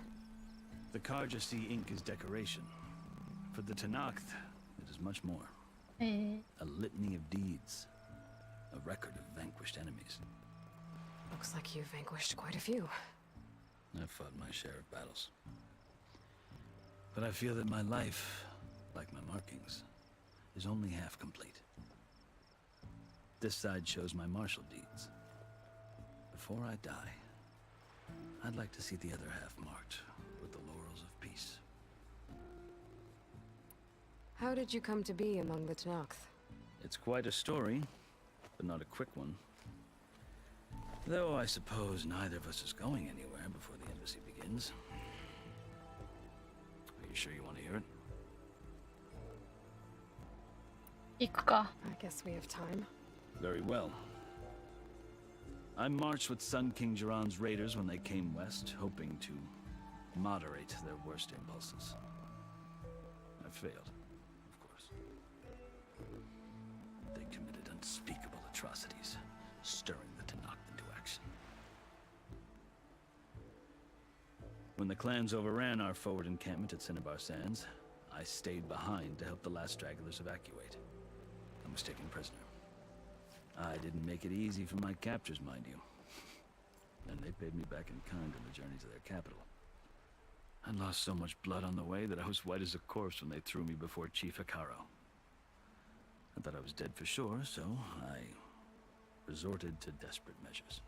The Karja see ink as decoration. For the Tanakh, it is much more. A litany of deeds. A record of vanquished enemies. Looks like you've vanquished quite a few. I've fought my share of battles. But I feel that my life, like my markings, is only half complete. This side shows my martial deeds. Before I die, I'd like to see the other half marked with the laurels of peace. How did you come to be among the Tanakh? It's quite a story, but not a quick one. Though I suppose neither of us is going anywhere before the embassy begins. Are you sure you want to hear it? 行くか。 I guess we have time. Very well. I marched with Sun King Jiran's raiders when they came west, hoping to moderate their worst impulses. I failed, of course. They committed unspeakable atrocities, stirring the Tanakh into action. When the clans overran our forward encampment at Cinnabar Sands, I stayed behind to help the last stragglers evacuate. I was taken prisoner. I didn't make it easy for my captors, mind you. and they paid me back in kind on the journey to their capital. I lost so much blood on the way that I was white as a corpse when they threw me before Chief Hikaro. I thought I was dead for sure, so I resorted to desperate measures.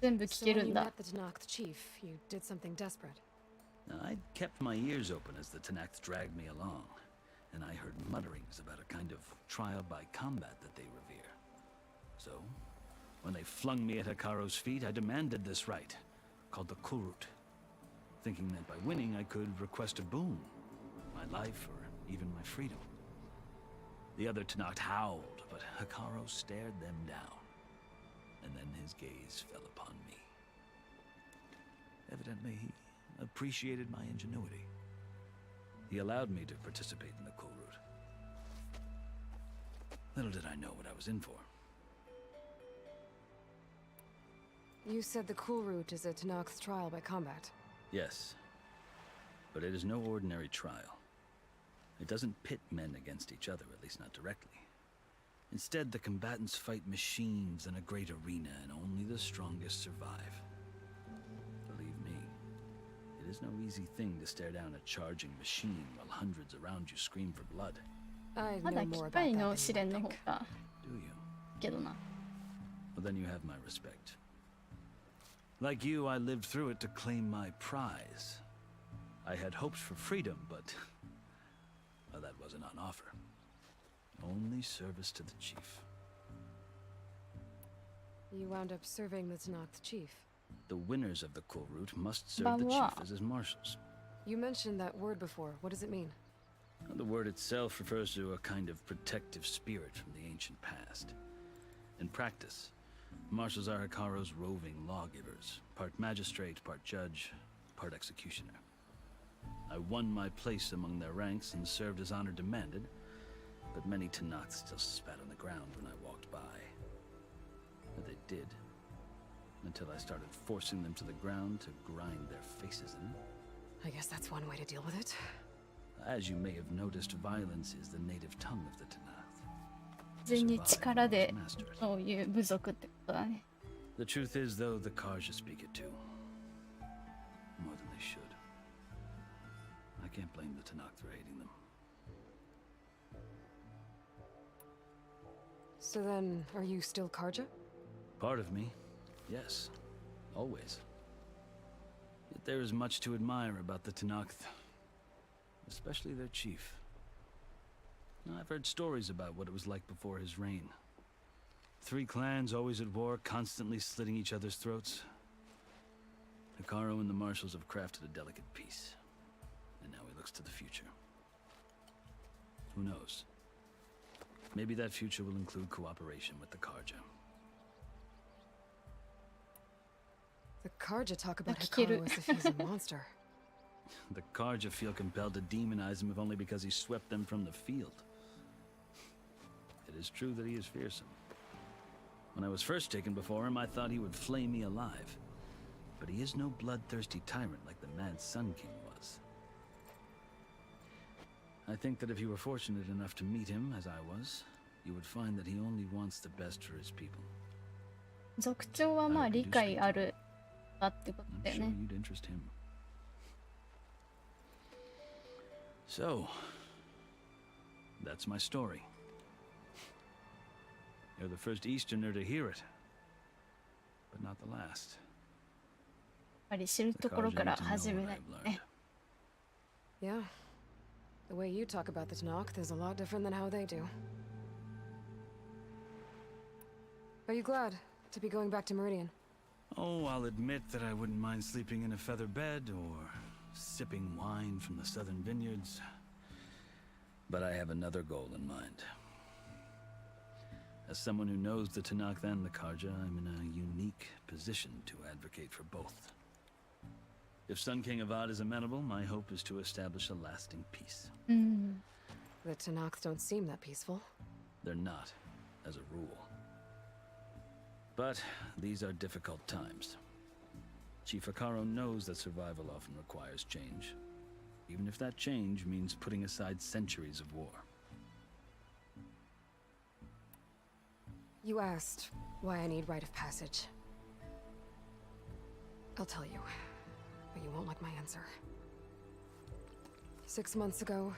全部聞け So る when ん you だ。 met the Tenakth chief, you did something desperate. Now, I'd kept my ears open as the Tenakth dragged me along, and I heard mutterings about a kind of trial by combat that they revere. So, when they flung me at Hikaro's feet, I demanded this rite, called the Kulrut, thinking that by winning I could request a boon, my life or even my freedom. The other Tenakth howled, but Hikaro stared them down, and then his gaze fell upon me. Evidently, he appreciated my ingenuity. He allowed me to participate in the Kulrut. Little did I know what I was in for. You said the Kulrut is a Tenakth trial by combat. Yes, but it is no ordinary trial. It doesn't pit men against each other, at least not directly. Instead, the combatants fight machines in a great arena, and only the strongest survive. Believe me, it is no easy thing to stare down a charging machine while hundreds around you scream for blood. I ま know だ more 機 about 械 that の than 試 you 練の think. 方が Do you? けどな。 Well, then you have my respect. Like you, I lived through it to claim my prize. I had hoped for freedom, but well, that wasn't on offer. Only service to the chief. You wound up serving the Tenakth chief. The winners of the Kulrut must serve the chief as his marshals. You mentioned that word before. What does it mean? The word itself refers to a kind of protective spirit from the ancient past. In practice, marshals are Hikaro's roving lawgivers, part magistrate, part judge, part executioner. I won my place among their ranks and served as honor demanded, but many Tenakth still spat on the ground when I walked by. But they did, until I started forcing them to the ground to grind their faces in. I guess that's one way to deal with it. As you may have noticed, violence is the native tongue of the Tenakth. 全に力でそういう部族ってことだね。 The truth is, though, the Karja speak it too. More than they should. I can't blame the Tenakth for hating them. So then, are you still Karja? Part of me, yes. Always. Yet there is much to admire about the Tenakth. Especially their chief. I've heard stories about what it was like before his reign. 3 clans always at war, constantly slitting each other's throats. Hikaro and the marshals have crafted a delicate peace. And now he looks to the future. Who knows? Maybe that future will include cooperation with the Karja. The Karja talk about Hikaro as if he's a monster. The Karja feel compelled to demonize him if only because he swept them from the field. It is true that he is fearsome. When I was first taken before him, I thought he would flay me alive. But he is no bloodthirsty tyrant like the Mad Sun King was. I think that if you were fortunate enough to meet him, as I was, you would find that he only wants the best for his people. 族長はまあ理解あるだってことだよ I'm sure ね。 you'd interest him. So, that's my story. You're the first Easterner to hear it, but not the last. やっぱり知るところから始めないとね。 Yeah. The way you talk about the Tenakth is a lot different than how they do. Are you glad to be going back to Meridian? Oh, I'll admit that I wouldn't mind sleeping in a feather bed or sipping wine from the southern vineyards. But I have another goal in mind. As someone who knows the Tenakth and the Karja, I'm in a unique position to advocate for both. If Sun King Avad is amenable, my hope is to establish a lasting peace. The Tenakth don't seem that peaceful. They're not, as a rule. But these are difficult times. Chief Hikaro knows that survival often requires change, even if that change means putting aside centuries of war. You asked why I need rite of passage. I'll tell you, but you won't like my answer. 6 months ago,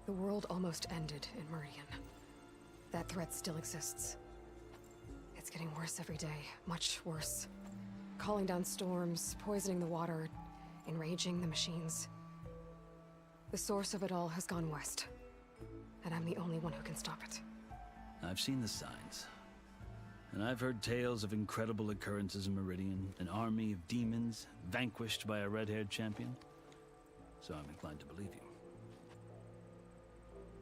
the world almost ended in Meridian. That threat still exists. It's getting worse every day, much worse. Calling down storms, poisoning the water, enraging the machines. The source of it all has gone west, and I'm the only one who can stop it. I've seen the signs. And I've heard tales of incredible occurrences in Meridian, an army of demons vanquished by a red-haired champion. So I'm inclined to believe you.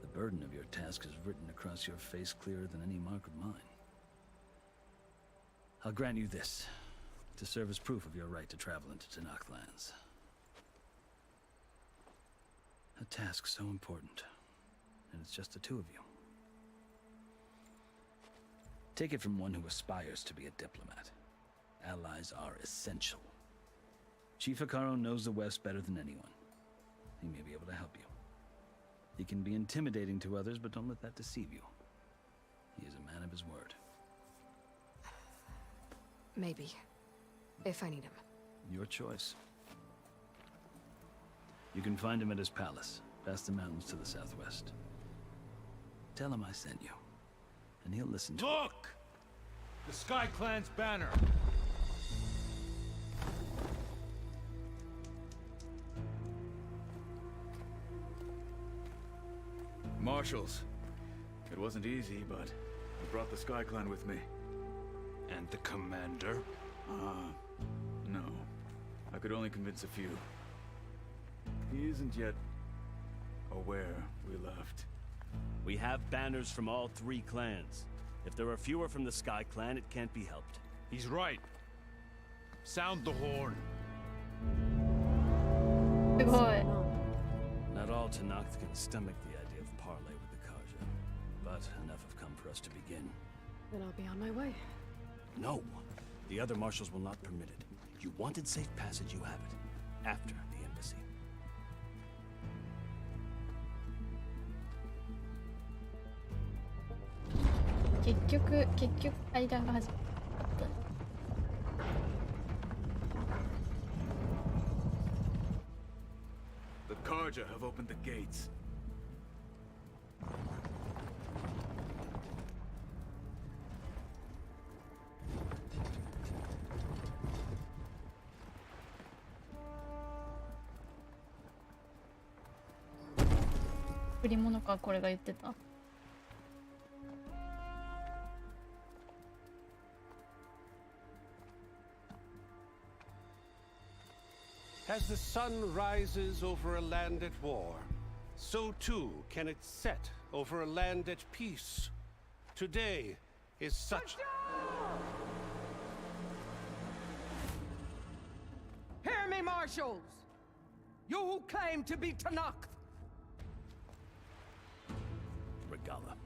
The burden of your task is written across your face clearer than any mark of mine. I'll grant you this, to serve as proof of your right to travel into Tanakh lands. A task so important, and it's just the two of you. Take it from one who aspires to be a diplomat. Allies are essential. Chief Hekarro knows the West better than anyone. He may be able to help you. He can be intimidating to others, but don't let that deceive you. He is a man of his word. Maybe. If I need him. Your choice. You can find him at his palace, past the mountains to the southwest. Tell him I sent you, and he'll listen to Look! The Sky Clan's banner! Marshals. It wasn't easy, but I brought the Sky Clan with me. And the commander? No. I could only convince a few. He isn't yet aware we left. We have banners from all 3 clans. If there are fewer from the Sky Clan, it can't be helped. He's right. Sound the horn. Not all Tanakh can stomach the idea of parley with the Karja, but enough have come for us to begin. Then I'll be on my way. No, the other marshals will not permit it. You wanted safe passage, you have it. After the embassy. The Karja have opened the gates. As the sun rises over a land at war, so too can it set over a land at peace. Today is such... Hear me, marshals! You who claim to be Tanakh! Regala.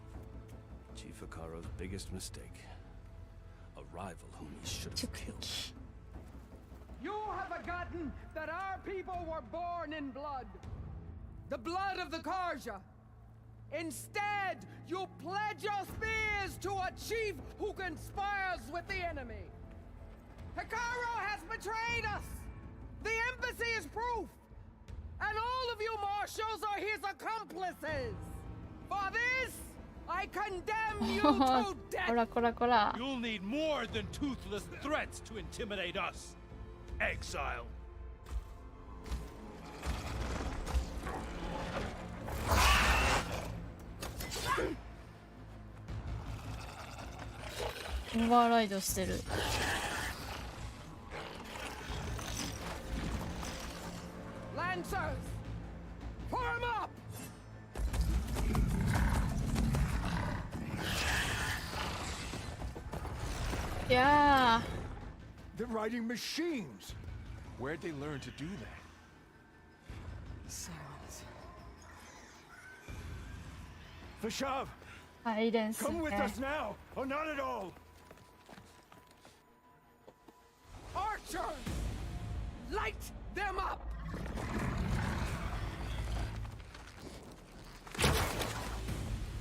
Chief Hekarro's biggest mistake. A rival whom he should have killed. You have forgotten that our people were born in blood. The blood of the Karja. Instead, you pledge your spears to a chief who conspires with the enemy. Hekarro has betrayed us! The embassy is proof! And all of you marshals are his accomplices! For this, I condemn you to death! You'll need more than toothless threats to intimidate us. Exile. Lancers! Form up! Yeah. They're riding machines. Where'd they learn to do that? Silence. Vashav! Come with us now, or not at all! Archers! Light them up!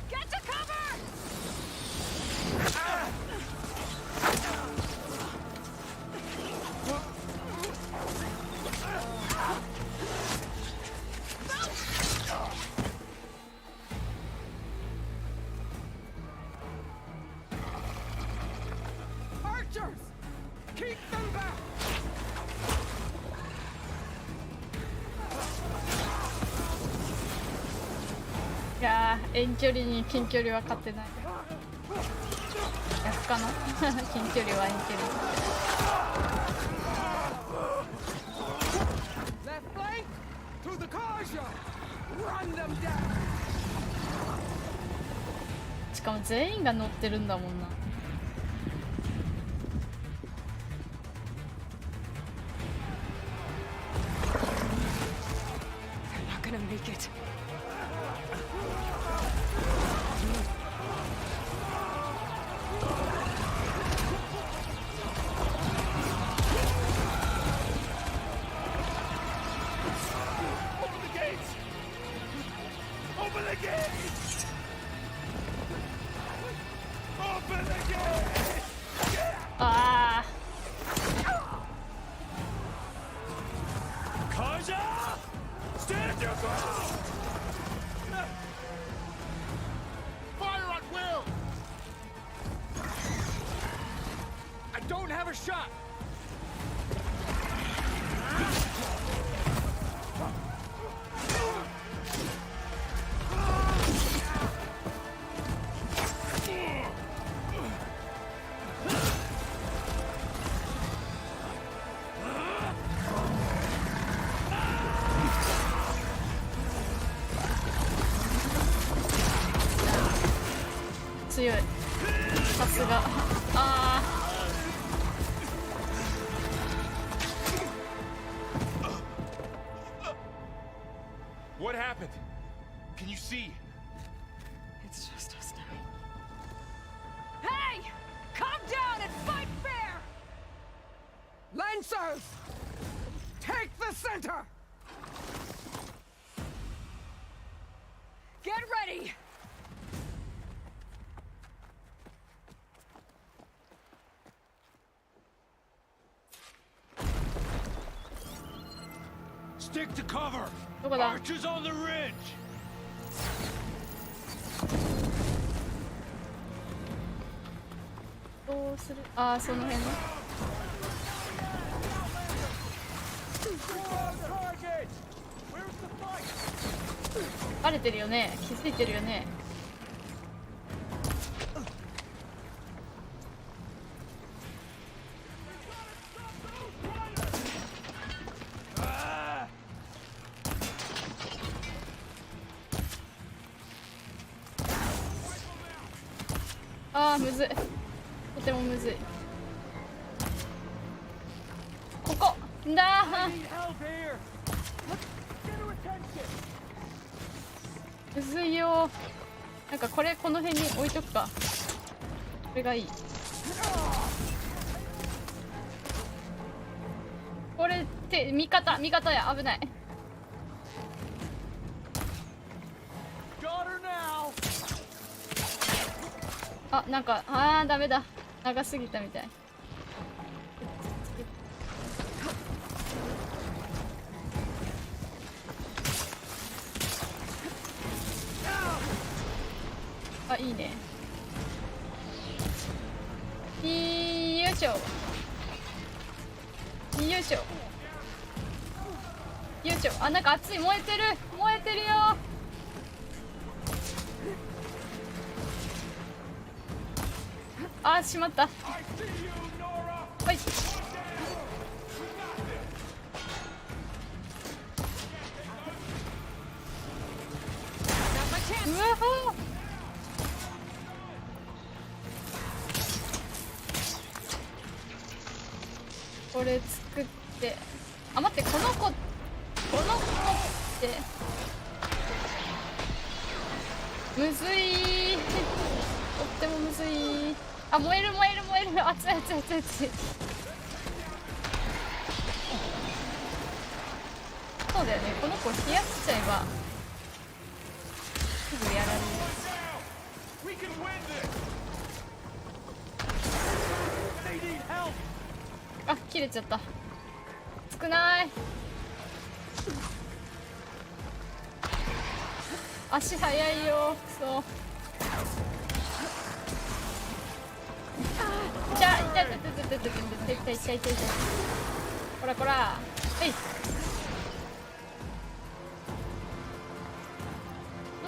Get to cover! いやー、遠距離に近距離は勝てない。逆かな近距離は遠距離。しかも全員が乗ってるんだもんな。ああ。Stand your ground! Fire at will! I don't have a shot!強い。さすが。ああ。What happened? Can you see? It's just us now. Hey! Calm down and fight fair! Lancers! Take the center! Get ready! Stick to cover! どこだ? Archers on the ridge! どうする? ああ、その辺ね。バレてるよね。気づいてるよね。ああ、むずい。とてもむずい。ここだー。むずいよ。なんかこれこの辺に置いとくか。これがいい。これって味方や。危ない。あ、なんかダメだ。長すぎたみたい。あ、いいね。よいしょ。よいしょ。よいしょ。あ、なんか熱い。燃えてるよ。あー、しまった。はい。うわほー。これ作って、あ、待って、この子ってむずい。とってもむずい。あ、燃える。熱い。そうだよね、この子冷やしちゃえばすぐやられる。あ、切れちゃった。少ない。足早いよ。くそ。じゃあ、痛い。てててててててて。こらこら。はい。も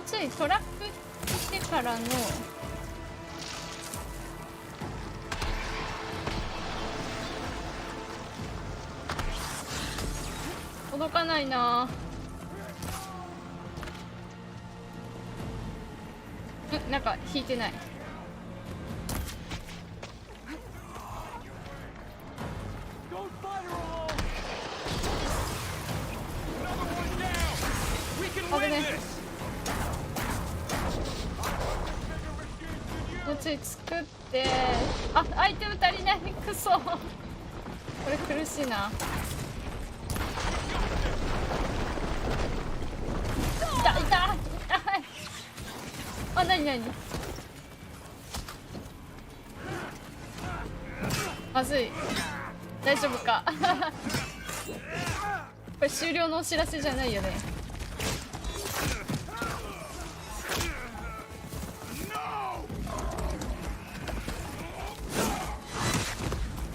うちょいトラップしてからの。届かないな。なんか引いてない。危ね。もうちょい作って。あ、アイテム足りない。クソ。これ苦しいな。痛い。あ、なになに。まずい。大丈夫か。これ終了のお知らせじゃないよね。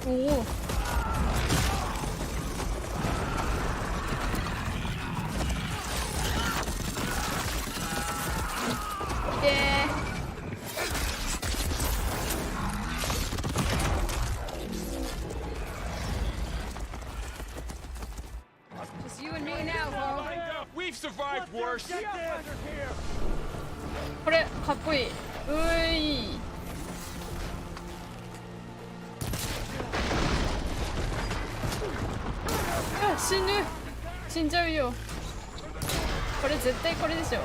おお。これかっこいい。死ぬ。死んじゃうよ。これ絶対これでしょ。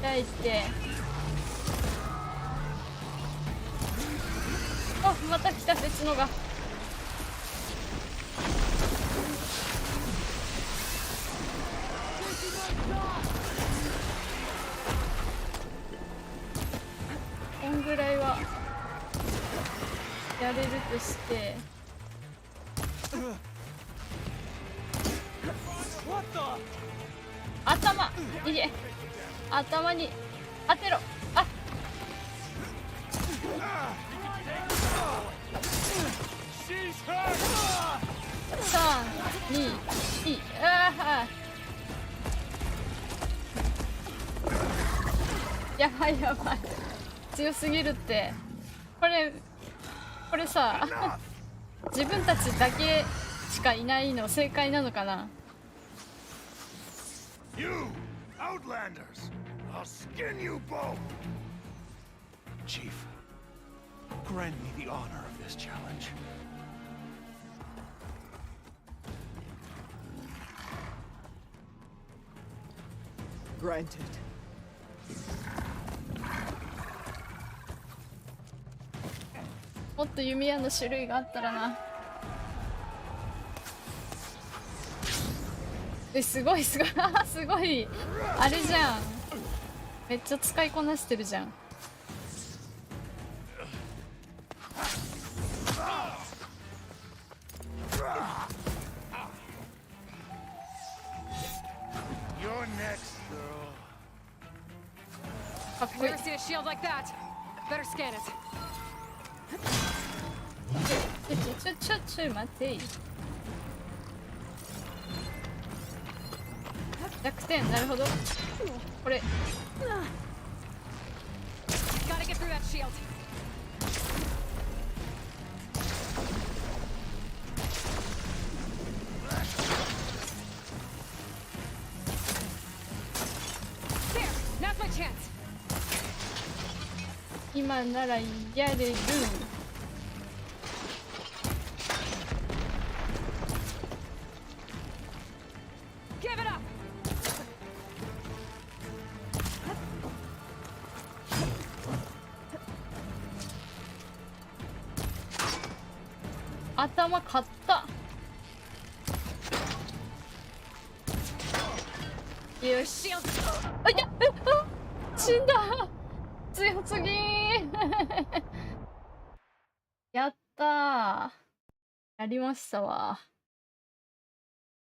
痛いって。あ、また来た。別のが。こんぐらいはやれるとして。頭いけ。頭に当てろ。あ、3、2、1。あー、やばいやばい。強すぎるって。これさ、自分たちだけしかいないの正解なのかな。 You outlanders, I'll skin you both. Chief, grant me the honor of this challenge. Granted. もっと弓矢の種類があったらな。すごいすごい。すごい。あれじゃん。めっちゃ使いこなしてるじゃん。かっこいい。ちょ待ってい。弱点。なるほど。これ今ならやれる。頭買った。よし。あ、いや、死んだ。強すぎー。やったー。やりましたわ。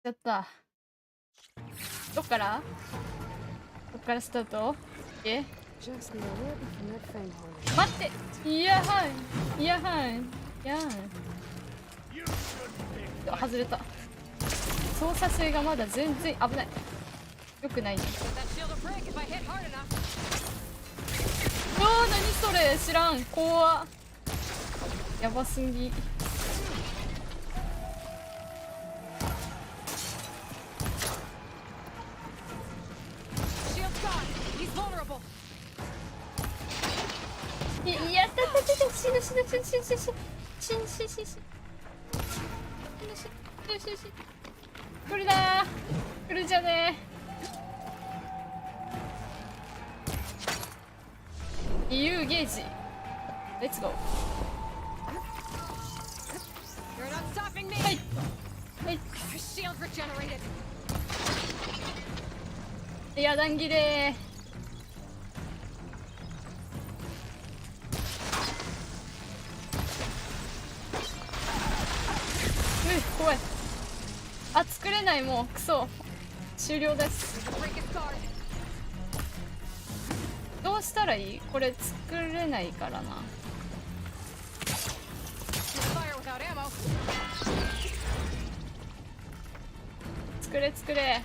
やった。どっからスタート？え？待って、いやはん外れた。操作性がまだ全然危ない。よくないね。何それ、知らん。怖っ。やばすぎ。やった死ぬ無理だー。来るんじゃねー。有ゲージ。レッツゴー。はいはい。やだんぎれー。怖い。あ、作れない。もうクソ終了です。どうしたらいい？これ作れないからな。作れ作れ。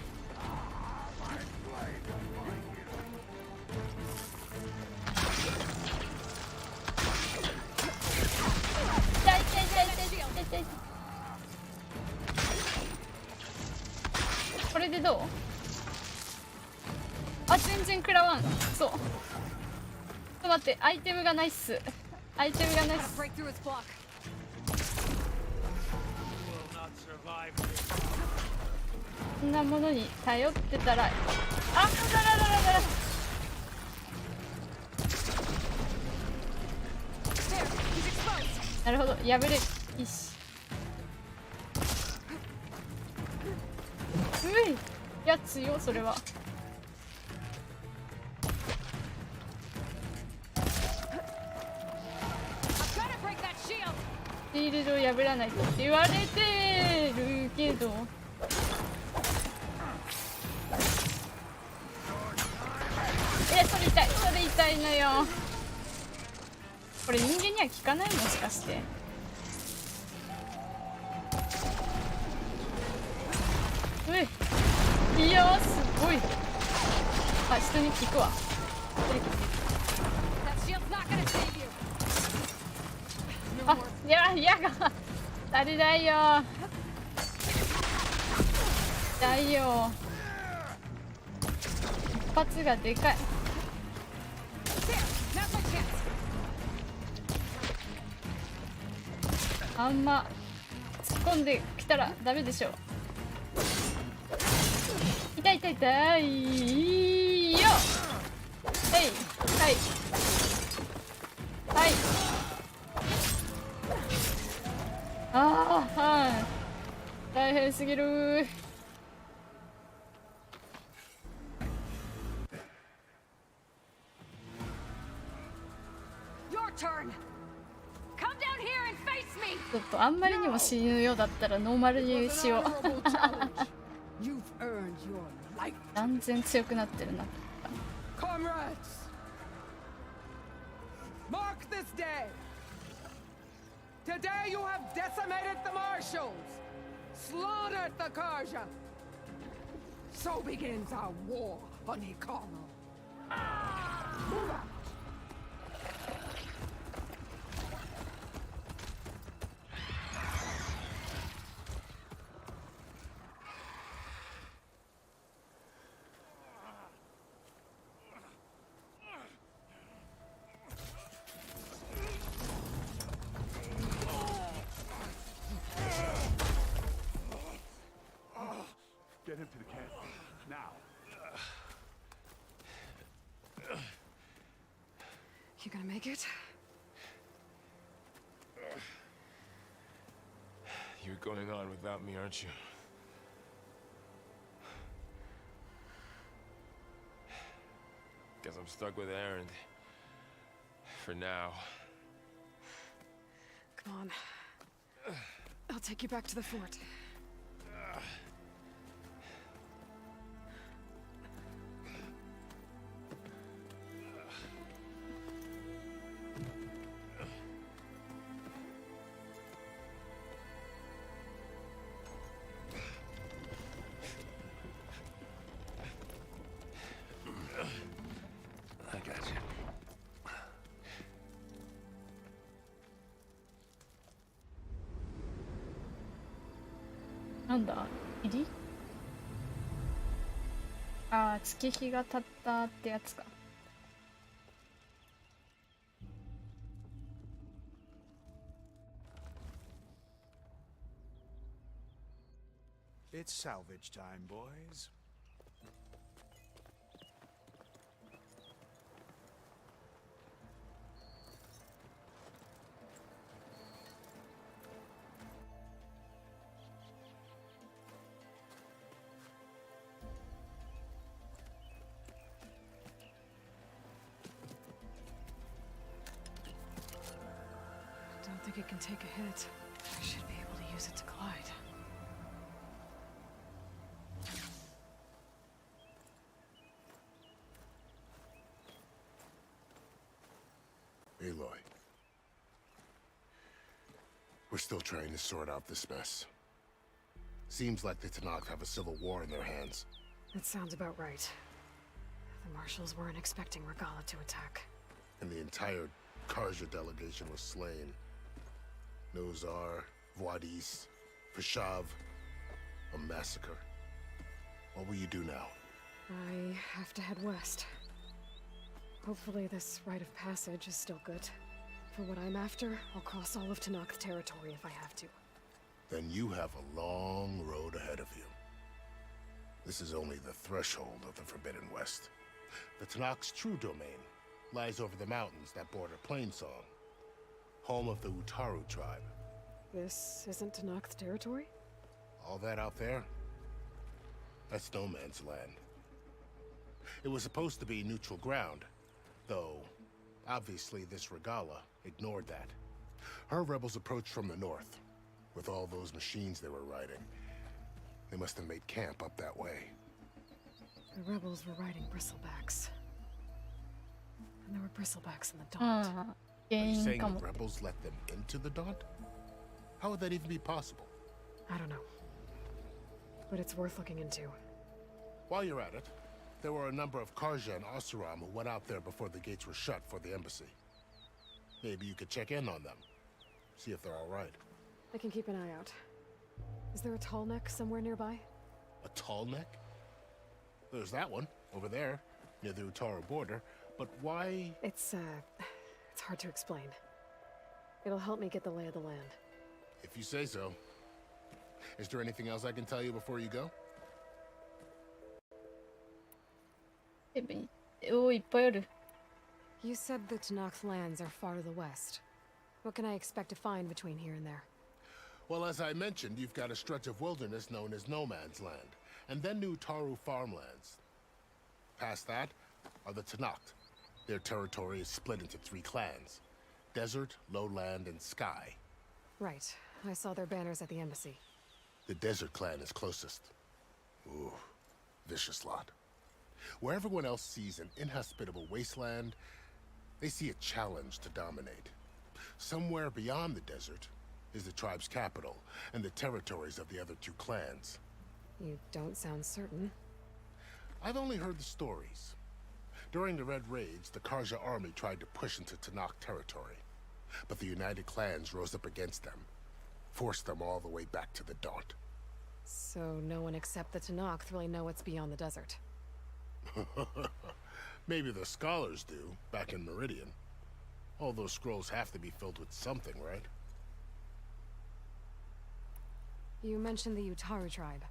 痛い痛い痛い痛い痛い痛い。これでどう？あ、全然食らわん。そう。ちょっと待って、アイテムがないっす。アイテムがないっす。こんなものに頼ってたら、あ、だなるほど、破れる。いいし。うい、やつよ、それは。シールドを破らないとって言われてるけど。それ痛い、それ痛いのよ。これ人間には効かない？もしかして。いやー、すごい。あ、人に効くわ。あ、いやが誰だよ。だよ。一発がでかい。あんま突っ込んできたらダメでしょ。痛い痛い痛いよ。はいはいはい。ああ、はい。大変すぎる。ちょっとあんまりにも死ぬようだったらノーマルにしよう。断然強くなってるな。Comrades, mark this day. Today you have decimated the marshals, slaughtered the Karja. So begins our war on Hikano. Move out. Get him to the camp now. You gonna make it? You're going on without me, aren't you? Guess I'm stuck with Aaron. For now. Come on. I'll take you back to the fort. なんだ入りああ、月日が経ったってやつか。It's salvage time, boys. Don't think it can take a hit. I should be able to use it to glide. Aloy. We're still trying to sort out this mess. Seems like the Tanakh have a civil war in their hands. That sounds about right. The marshals weren't expecting Regala to attack. And the entire Karja delegation was slain. Nozar, Vuadis, Fashav. A massacre. What will you do now? I have to head west. Hopefully this rite of passage is still good. For what I'm after, I'll cross all of Tanakh territory if I have to. Then you have a long road ahead of you. This is only the threshold of the Forbidden West. The Tanakh's true domain lies over the mountains that border Plainsong, home of the Utaru tribe. This isn't Tanakh's territory? All that out there? That's no man's land. It was supposed to be neutral ground, though obviously this Regala ignored that. Her rebels approached from the north, with all those machines they were riding. They must have made camp up that way. The rebels were riding bristlebacks. And there were bristlebacks in the Daunt. Are you saying the rebels let them into the Daunt? How would that even be possible? I don't know. But it's worth looking into. While you're at it, there were a number of Karja and Oseram who went out there before the gates were shut for the embassy. Maybe you could check in on them. See if they're all right. I can keep an eye out. Is there a tall neck somewhere nearby? A tall neck? There's that one, over there, near the Utaru border. But why? It's hard to explain. It'll help me get the lay of the land. If you say so. Is there anything else I can tell you before you go? おいっぱいある。You said the Tanakh's lands are far to the west. What can I expect to find between here and there? Well, as I mentioned, you've got a stretch of wilderness known as No Man's Land, and then New Utaru farmlands. Past that are the Tanakh. Their territory is split into 3 clans: Desert, Lowland, and Sky. Right. I saw their banners at the embassy. The Desert clan is closest. Ooh, vicious lot. Where everyone else sees an inhospitable wasteland, they see a challenge to dominate. Somewhere beyond the desert is the tribe's capital and the territories of the other 2 clans. You don't sound certain. I've only heard the stories. During the Red Raids, the Karja army tried to push into Tanakh territory, but the United Clans rose up against them, forced them all the way back to the Daunt. So no one except the Tanakh really know what's beyond the desert. Maybe the scholars do, back in Meridian. All those scrolls have to be filled with something, right? You mentioned the Utaru tribe.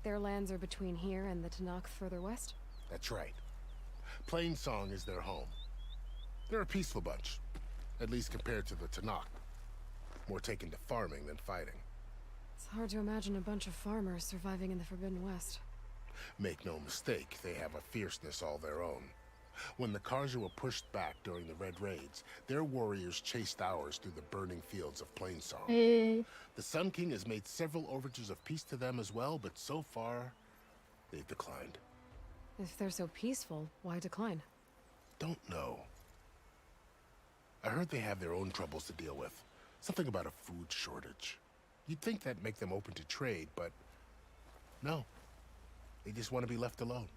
Their lands are between here and the Tanakh further west? That's right. Plainsong is their home. They're a peaceful bunch, at least compared to the Tanakh. More taken to farming than fighting. It's hard to imagine a bunch of farmers surviving in the Forbidden West. Make no mistake, they have a fierceness all their own. When the Karja were pushed back during the Red Raids, their warriors chased ours through the burning fields of Plainsong. The Sun King has made several overtures of peace to them as well, but so far, they've declined. If they're so peaceful, why decline? Don't know. I heard they have their own troubles to deal with. Something about a food shortage. You'd think that'd make them open to trade, but no. They just want to be left alone.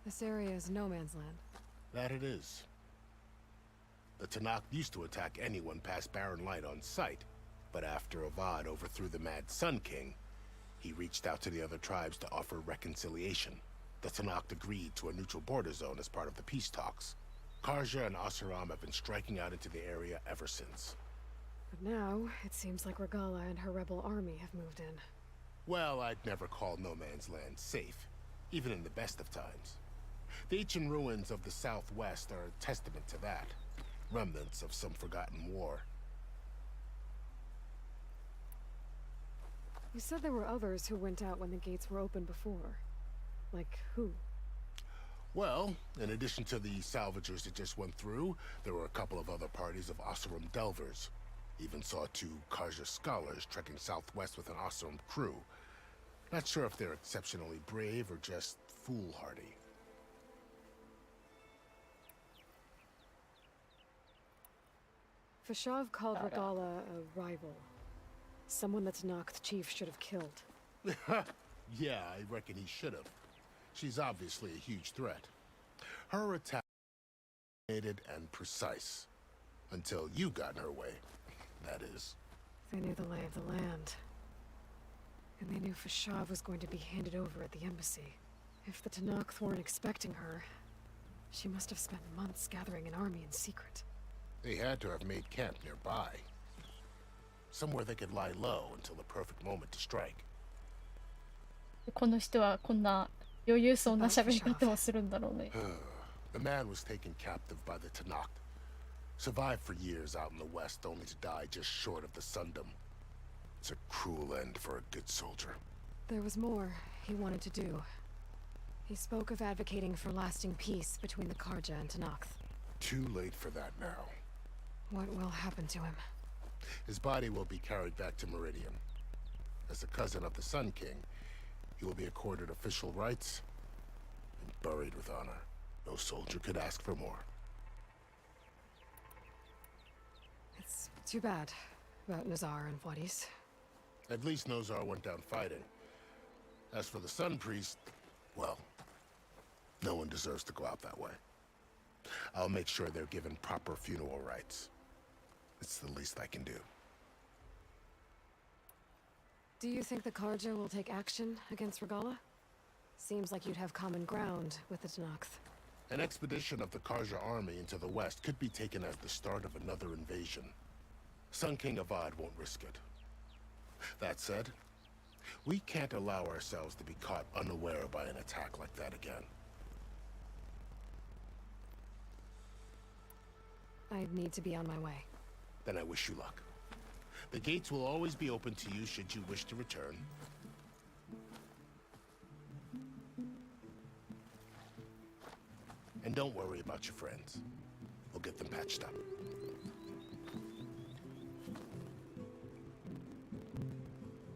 This area is no man's land. That it is. The Tanakh used to attack anyone past Barren Light on sight, But after Avad overthrew the Mad Sun King, he reached out to the other tribes to offer reconciliation. The Tanakh agreed to a neutral border zone as part of the peace talks. Karja and Asuram have been striking out into the area ever since. But now, it seems like Regala and her rebel army have moved in. Well, I'd never call No Man's Land safe, even in the best of times. The ancient ruins of the southwest are a testament to that. Remnants of some forgotten war. You said there were others who went out when the gates were open before. Like who? Well, in addition to the salvagers that just went through, there were a couple of other parties of Asuram delvers. Even saw 2 Karja scholars trekking southwest with an Asuram crew. Not sure if they're exceptionally brave or just foolhardy. Fashav called Regala a rival. Someone that Tanakh chief should have killed. Yeah, I reckon he should have. She's obviously a huge threat. Her attack was and precise. Until you got in her way, that is. They knew the lay of the land. And they knew Fashav was going to be handed over at the embassy. If the Tanakh weren't expecting her, she must have spent months gathering an army in secret. They had to have made camp nearby. Somewhere they could lie low until the perfect moment to strike. この人はこんな余裕そうな喋り方をするんだろうね。The man was taken captive by the Tanakh. Survived for years out in the west, only to die just short of the Sundom. It's a cruel end for a good soldier. There was more he wanted to do. He spoke of advocating for lasting peace between the Karja and Tanakh. Too late for that now. What will happen to him? His body will be carried back to Meridian. As a cousin of the Sun King, he will be accorded official rights and buried with honor. No soldier could ask for more. It's too bad about Nazar and Wadis. At least Nozar went down fighting. As for the Sun Priest, well, no one deserves to go out that way. I'll make sure they're given proper funeral rites. It's the least I can do. Do you think the Karja will take action against Regala? Seems like you'd have common ground with the Tanakh. An expedition of the Karja army into the west could be taken as the start of another invasion. Sun King Avad won't risk it. That said, we can't allow ourselves to be caught unaware by an attack like that again. I need to be on my way. Then I wish you luck. The gates will always be open to you should you wish to return. And don't worry about your friends. We'll get them patched up.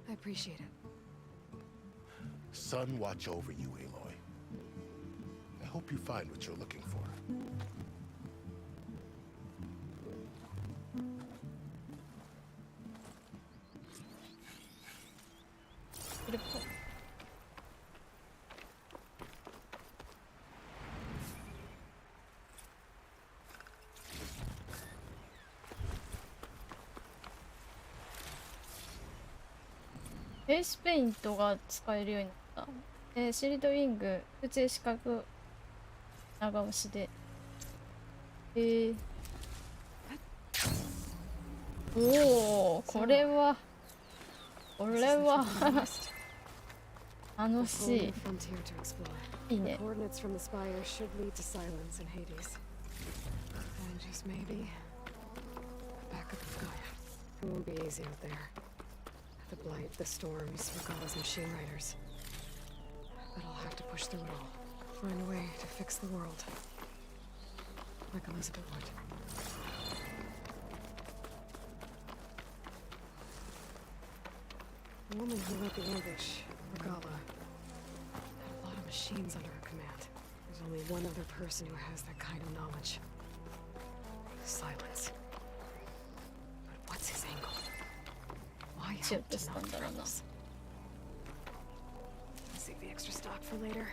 I appreciate it. Sun watch over you, Aloy. I hope you find what you're looking for.フェイスペイントが使えるようになった。シールドウィング、空中視覚長押しで。おお、これは楽しい。いいね。The blight, the storms, Regala's machine riders. But I'll have to push through it all. Find a way to fix the world. Like Elizabeth would. The woman who led the ambush, Regala, had a lot of machines under her command. There's only one other person who has that kind of knowledge. Silence. But what's his angle? Why help Tanakh rebels? Save the extra stock for later.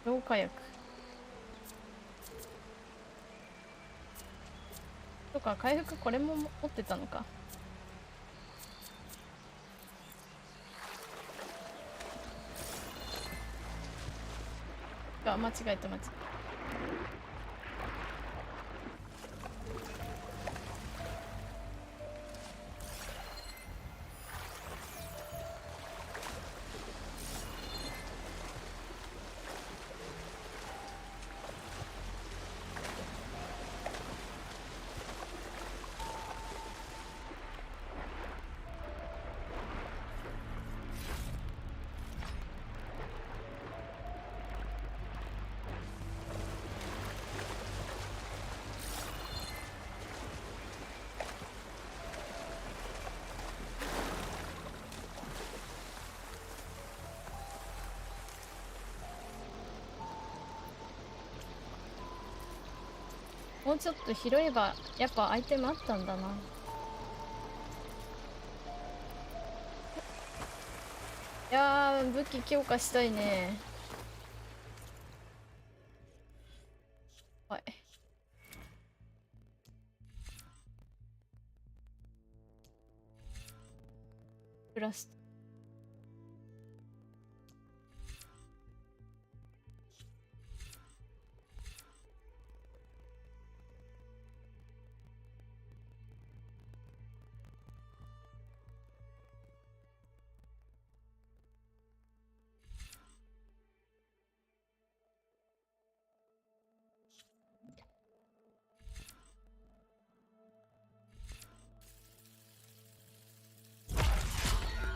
消火薬とか回復、これも持ってたのか。あ、間違えた間違えた。もうちょっと拾えばやっぱアイテムあったんだな。いやー、武器強化したいね。はい。プラス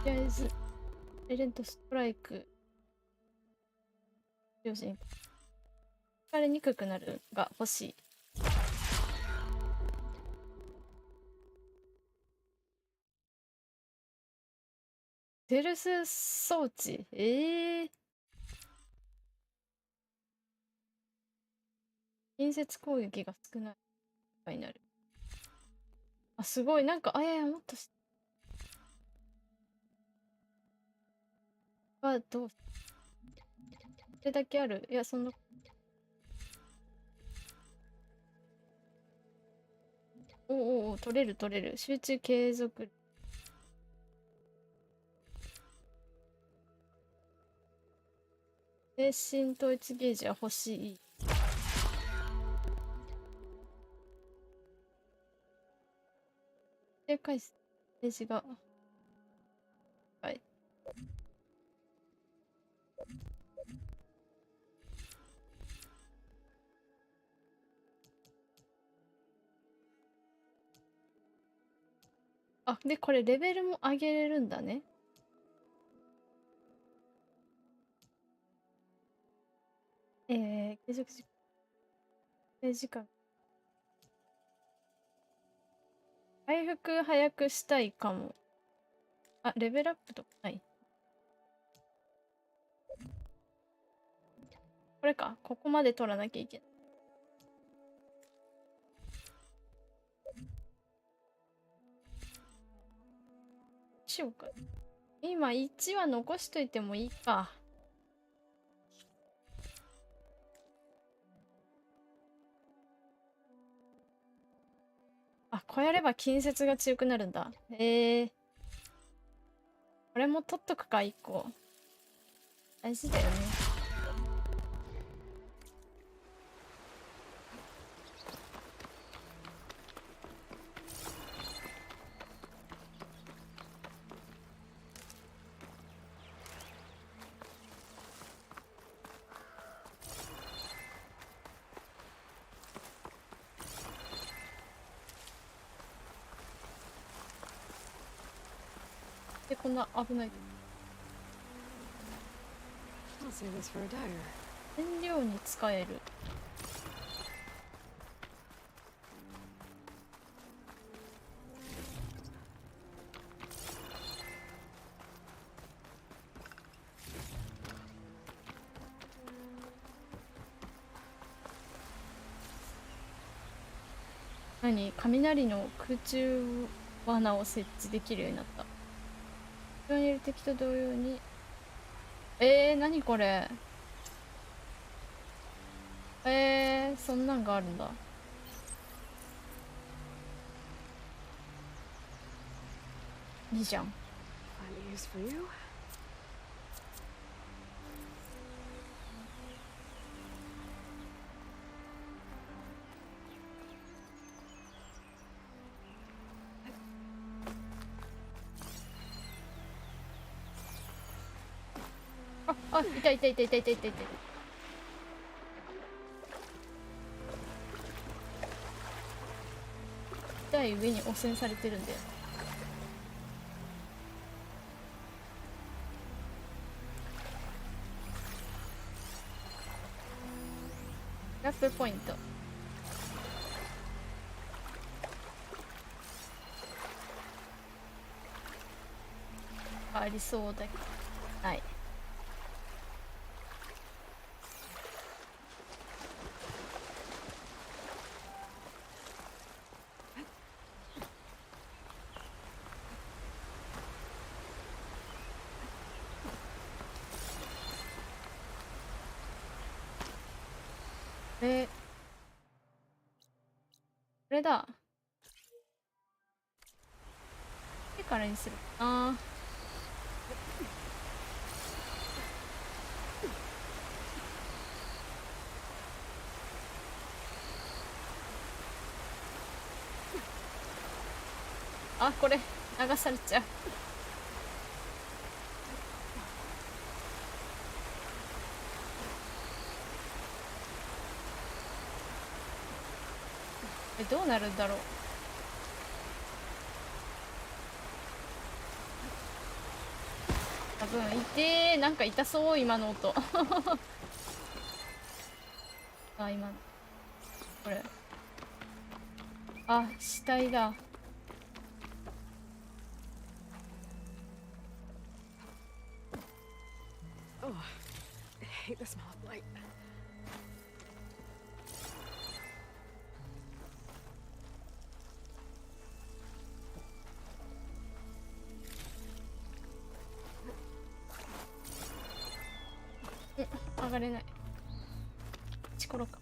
とりあえずエレントストライク要するに疲れにくくなるが欲しい。テルス装置、近接攻撃が少ないになる。あ、すごい。なんか、あ、いやいや、もっとはどうこれだけある。いや、そんな。おお、取れる取れる。集中継続。精神統一ゲージは欲しい。でかいゲージが。はい。あ、で、これレベルも上げれるんだね。継続時間。回復早くしたいかも。あ、レベルアップとかない。これか。ここまで取らなきゃいけない。しようか。今1は残しといてもいいか。あ、こうやれば近接が強くなるんだ。これも取っとくか、1個。大事だよね。で、こんな危ない。燃料に使える。何？雷の空中罠を設置できるようになった。後ろにいる敵と同様に。何これ。そんなんがあるんだ。いいじゃん。Find a use for you. あ、いたいたいたいたいたいたいた。痛い上に汚染されてるんだよ。ラップポイント。ありそうだけど。はい。これだ。手からにする。ああ、これ流されちゃう。どうなるんだろう。多分痛なんか痛そう今の音。あ、今これ、あ、死体だ。Oh, I hate the smell of light. 上がれない。チコロか。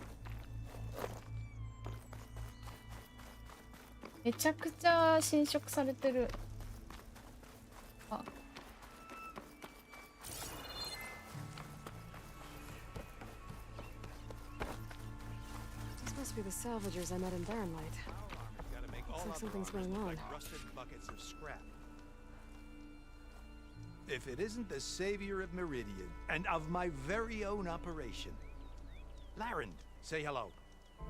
めちゃくちゃ侵食されてる。あ。This must be the salvagers I met in Barren Light. Looks like something's going on. If it isn't the savior of Meridian, and of my very own operation. Larend, say hello.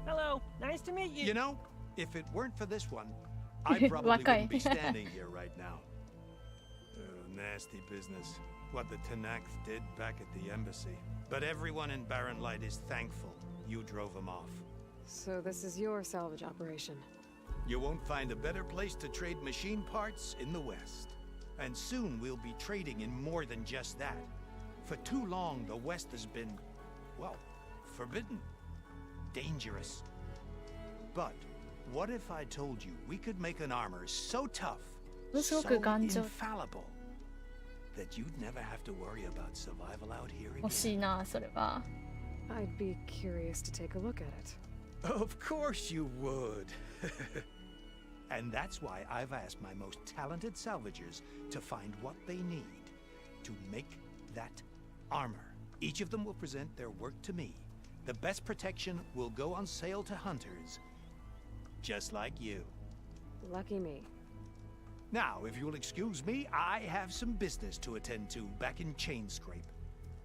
Hello, nice to meet you. You know, if it weren't for this one, I probably wouldn't be standing here right now. Nasty business, what the Tanakh did back at the embassy. But everyone in Barren Light is thankful you drove them off. So this is your salvage operation. You won't find a better place to trade machine parts in the West. And soon we'll be trading in more than just that. For too long, the West has been, well, forbidden, dangerous. But what if I told you we could make an armor so tough, so infallible, that you'd never have to worry about survival out here again? 欲しいな、それは。 I'd be curious to take a look at it. Of course you would. And that's why I've asked my most talented salvagers to find what they need to make that armor. Each of them will present their work to me. The best protection will go on sale to hunters, just like you. Lucky me. Now, if you'll excuse me, I have some business to attend to back in Chainscrape.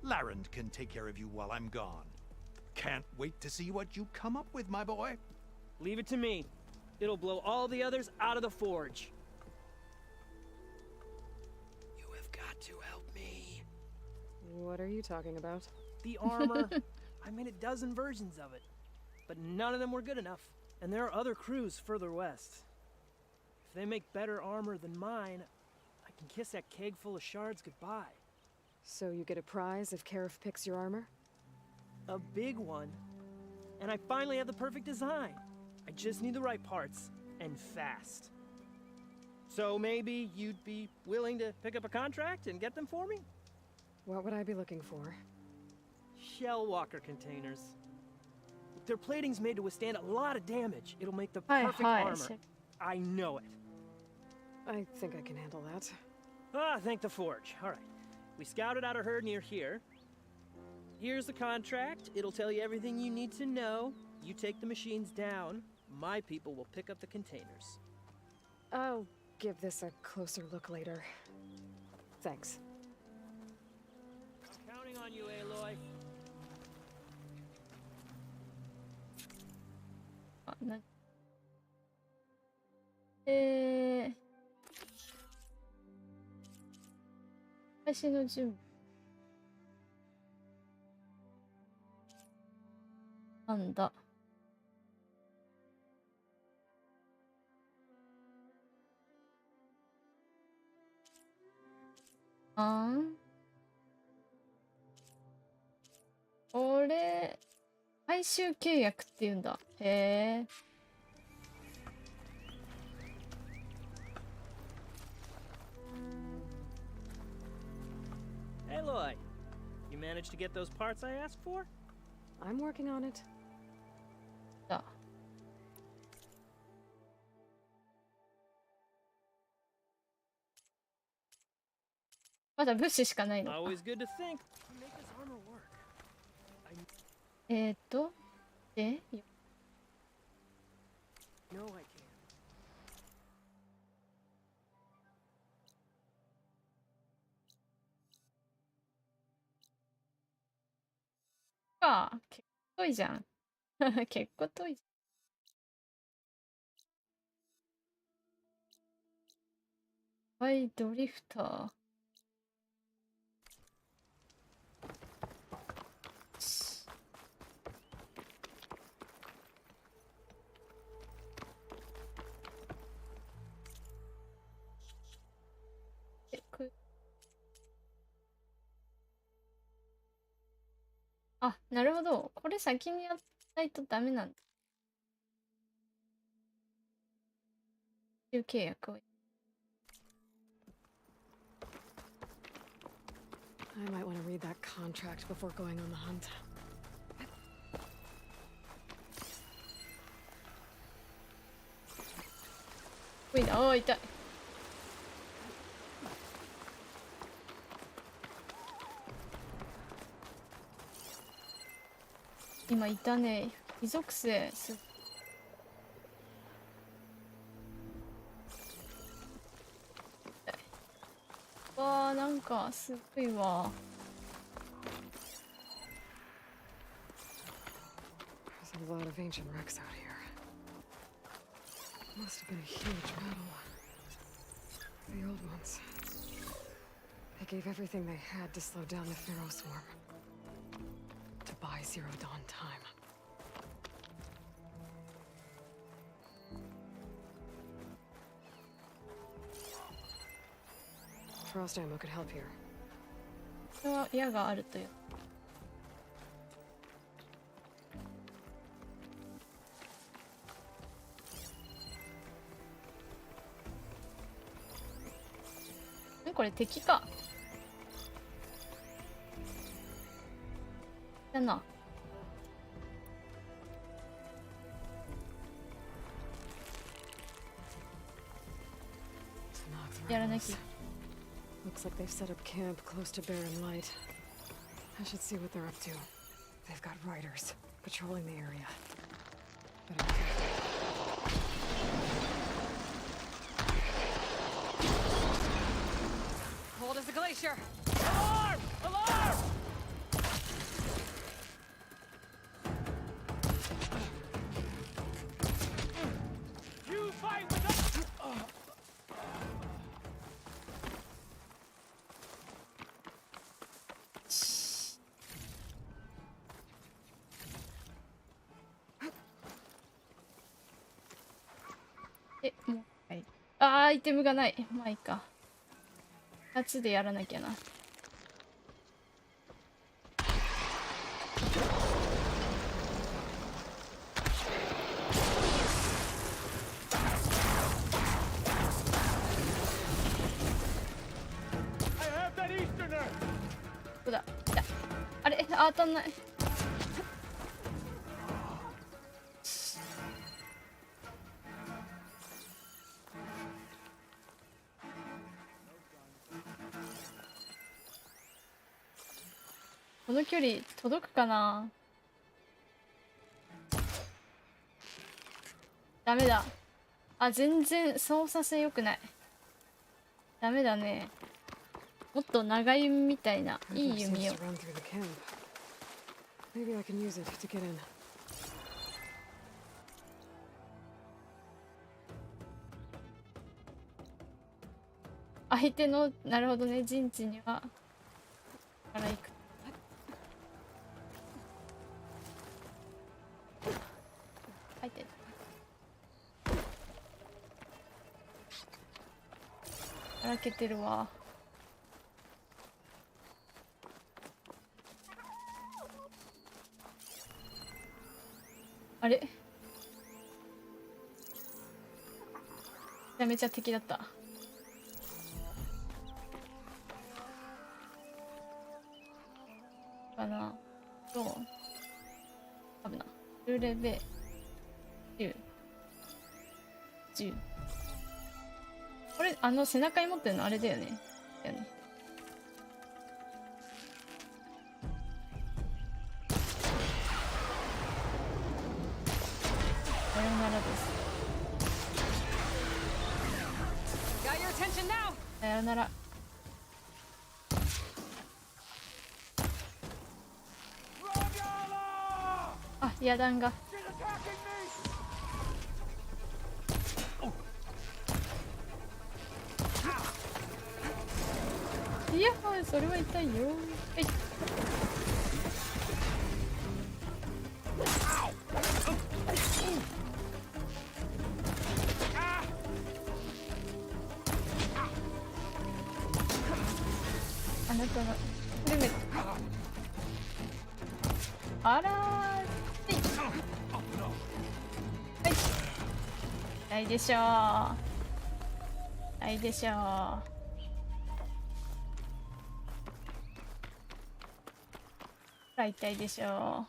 Larend can take care of you while I'm gone. Can't wait to see what you come up with, my boy. Leave it to me. It'll blow all the others out of the forge. You have got to help me. What are you talking about? The armor. I made a dozen versions of it, but none of them were good enough. And there are other crews further west. If they make better armor than mine, I can kiss that keg full of shards goodbye. So you get a prize if Karif picks your armor? A big one. And I finally have the perfect design. I just need the right parts, and fast. So maybe you'd be willing to pick up a contract and get them for me? What would I be looking for? Shell walker containers. Their plating's made to withstand a lot of damage. It'll make the perfect armor. I know it. I think I can handle that. Ah, thank the Forge. All right. We scouted out a herd near here. Here's the contract. It'll tell you everything you need to know. You take the machines down. My people will pick up the containers. I'll give this a closer look later. Thanks. I'm counting on you, Aloy. Oh, 私の準備なんだ。これ回収契約って言うんだ。へえ。Aloy, you managed to get those parts I asked for? I'm working on it. だ。まだ物資しかないのか。Always good to think. Make this armor work. で、No, I can't. 結構遠いじゃん。結構遠いじゃん。はい、ドリフター。あ、なるほど。これ先にやらないとダメなんだ。契約を。I might want to read that contract before going on the hunt. いいな。ああ、痛い。今いたね。非属性わあ、なんかすごいわ。There's a lot of ancient wrecks out here. Must have been a huge battle. The old ones. They gave everything they had to slow down the Pharaoh swarm. To buy Zero Dawn time. Frost ammo could help here. これは矢があるという。これ敵か。だな。やらなきゃ。Looks like they've set up camp close to Barren Light. I should see what they're up to. They've got riders patrolling the area. But I'm careful. Cold as a glacier. Alarm! Alarm! You fight with us! もう、はい。あー、アイテムがない。まあいいか。夏でやらなきゃな。どこだ？来た。あれ、当たんない。の距離届くかな。ダメだ。あ、全然操作性良くない。ダメだね。もっと長いみたいな、いい弓を。相手の、なるほどね、陣地にはから行く。入ってる。荒けてるわ。あれ、めちゃめちゃ敵だった。かな。どう？危な。10レベル。10。これ、背中に持ってるのあれだよね。だよね。さよならです。さよなら。あ、野弾が。いや、それは痛いよ。はい。あなたのフルメット。あらー。はい。痛いでしょう。痛いでしょう。痛いでしょ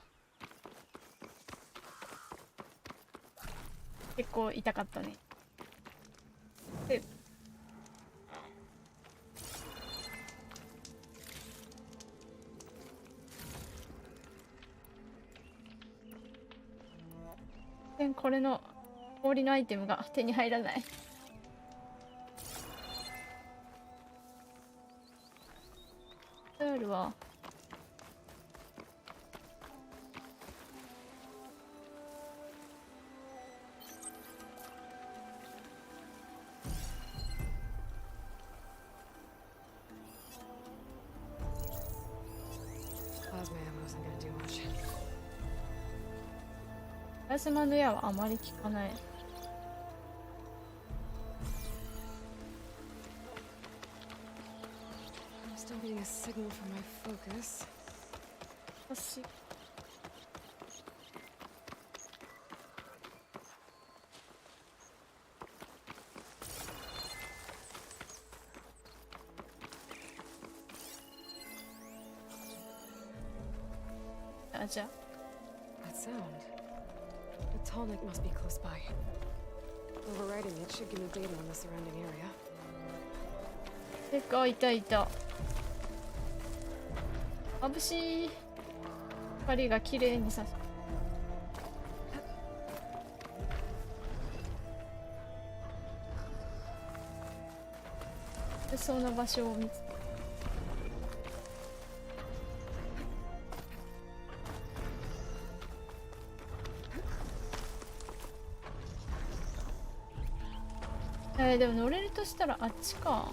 う。結構痛かったね。で、これの氷のアイテムが手に入らない。あるわ。プラズマの矢はあまり効かない。私。あ、じゃあ。The tonic must be close by. Overriding it should give me data on the surrounding area. でかい、いたいた。眩しい。光が綺麗にさす。でそうな場所を見つけ。でも乗れるとしたらあっちか。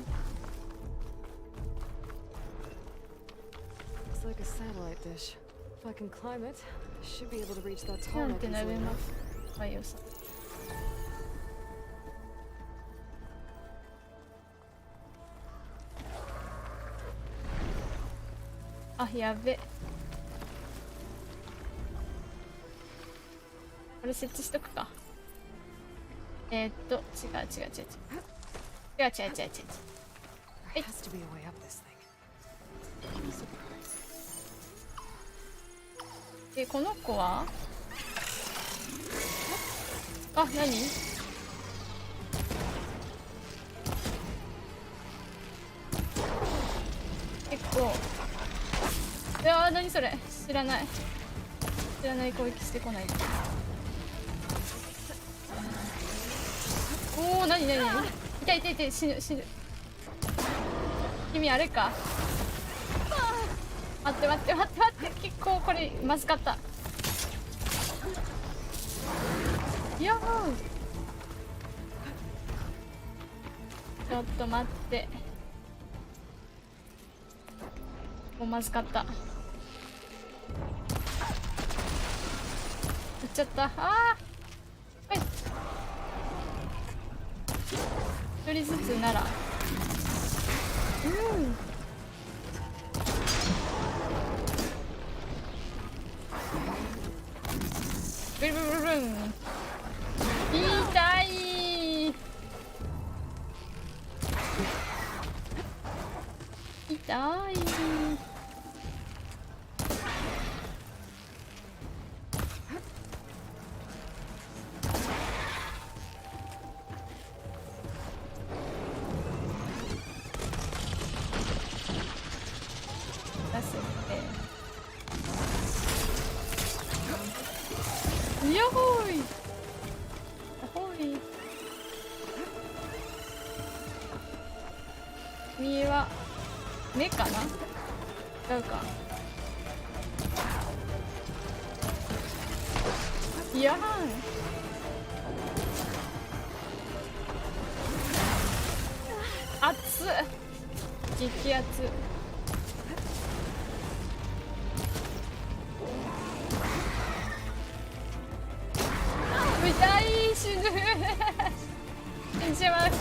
なんてなべます。はいよさ。あ、やべ。これ設置しとくか。違う。はい。で、この子はあ、何結構。いやわー、何それ。知らない攻撃してこない。おお、何痛い、死ぬ。君あれか。待って、結構これまずかった。やっほー。ちょっと待って、もうまずかった。撃っちゃった。はい、一人ずつならブルブルブルブン。痛い。出せて。よほい。君は目かな？違うか。いやーん。熱っ。激熱。痛い、死ぬ。死んじまう。あた。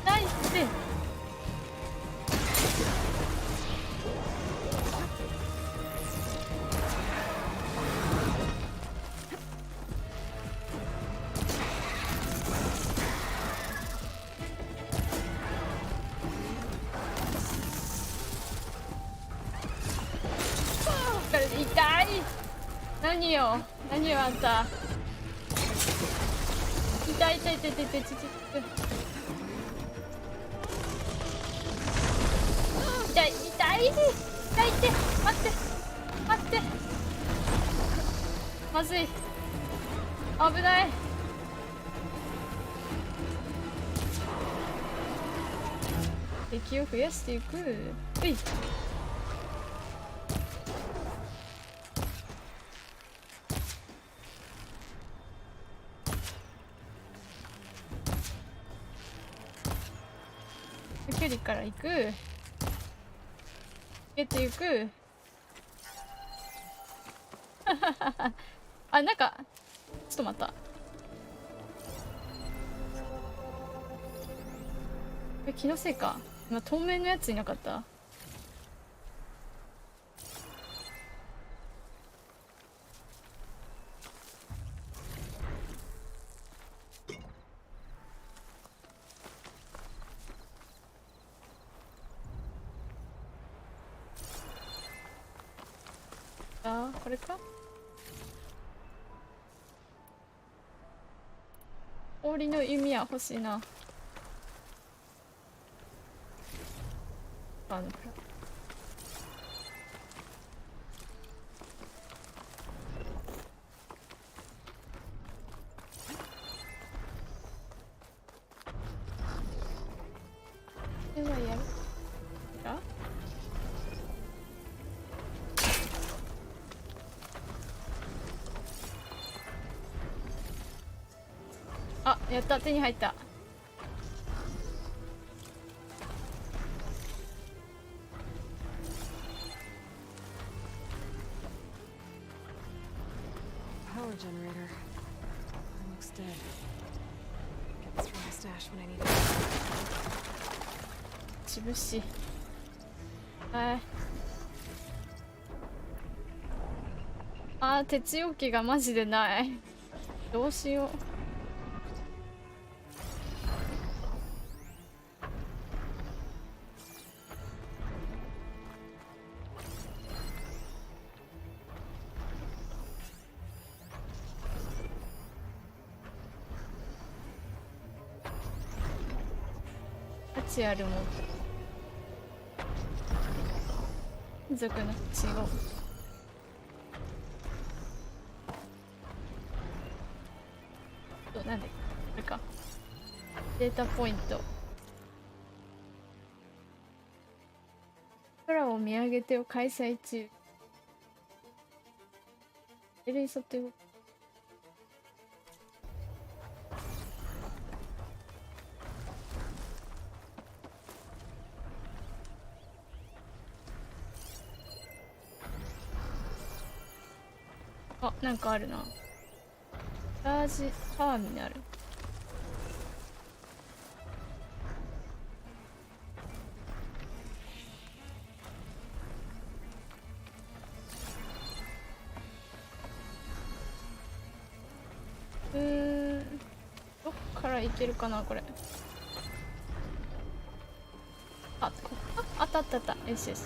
ナイス。痛い。何よあんた。痛い。待って。まずい。危ない。敵を増やしていく。うい。距離から行く。出ていく。あ、なんかちょっと待った。これ気のせいか。今透明のやついなかった？あー、これか。氷の弓矢欲しいな。あのではやるか。あ、やった、手に入った。Power generator. Looks dead. Get this from my stash when I need it. しぶし。はい。あー、鉄容器がマジでない。どうしよう。ちあるもん。金属の血を。なんでこれか。データポイント。空を見上げてを開催中。エレイソっていう。あ、なんかあるな。ラージターミナル。どっから行けるかなこれ。あ、あったあったあった。よしよし。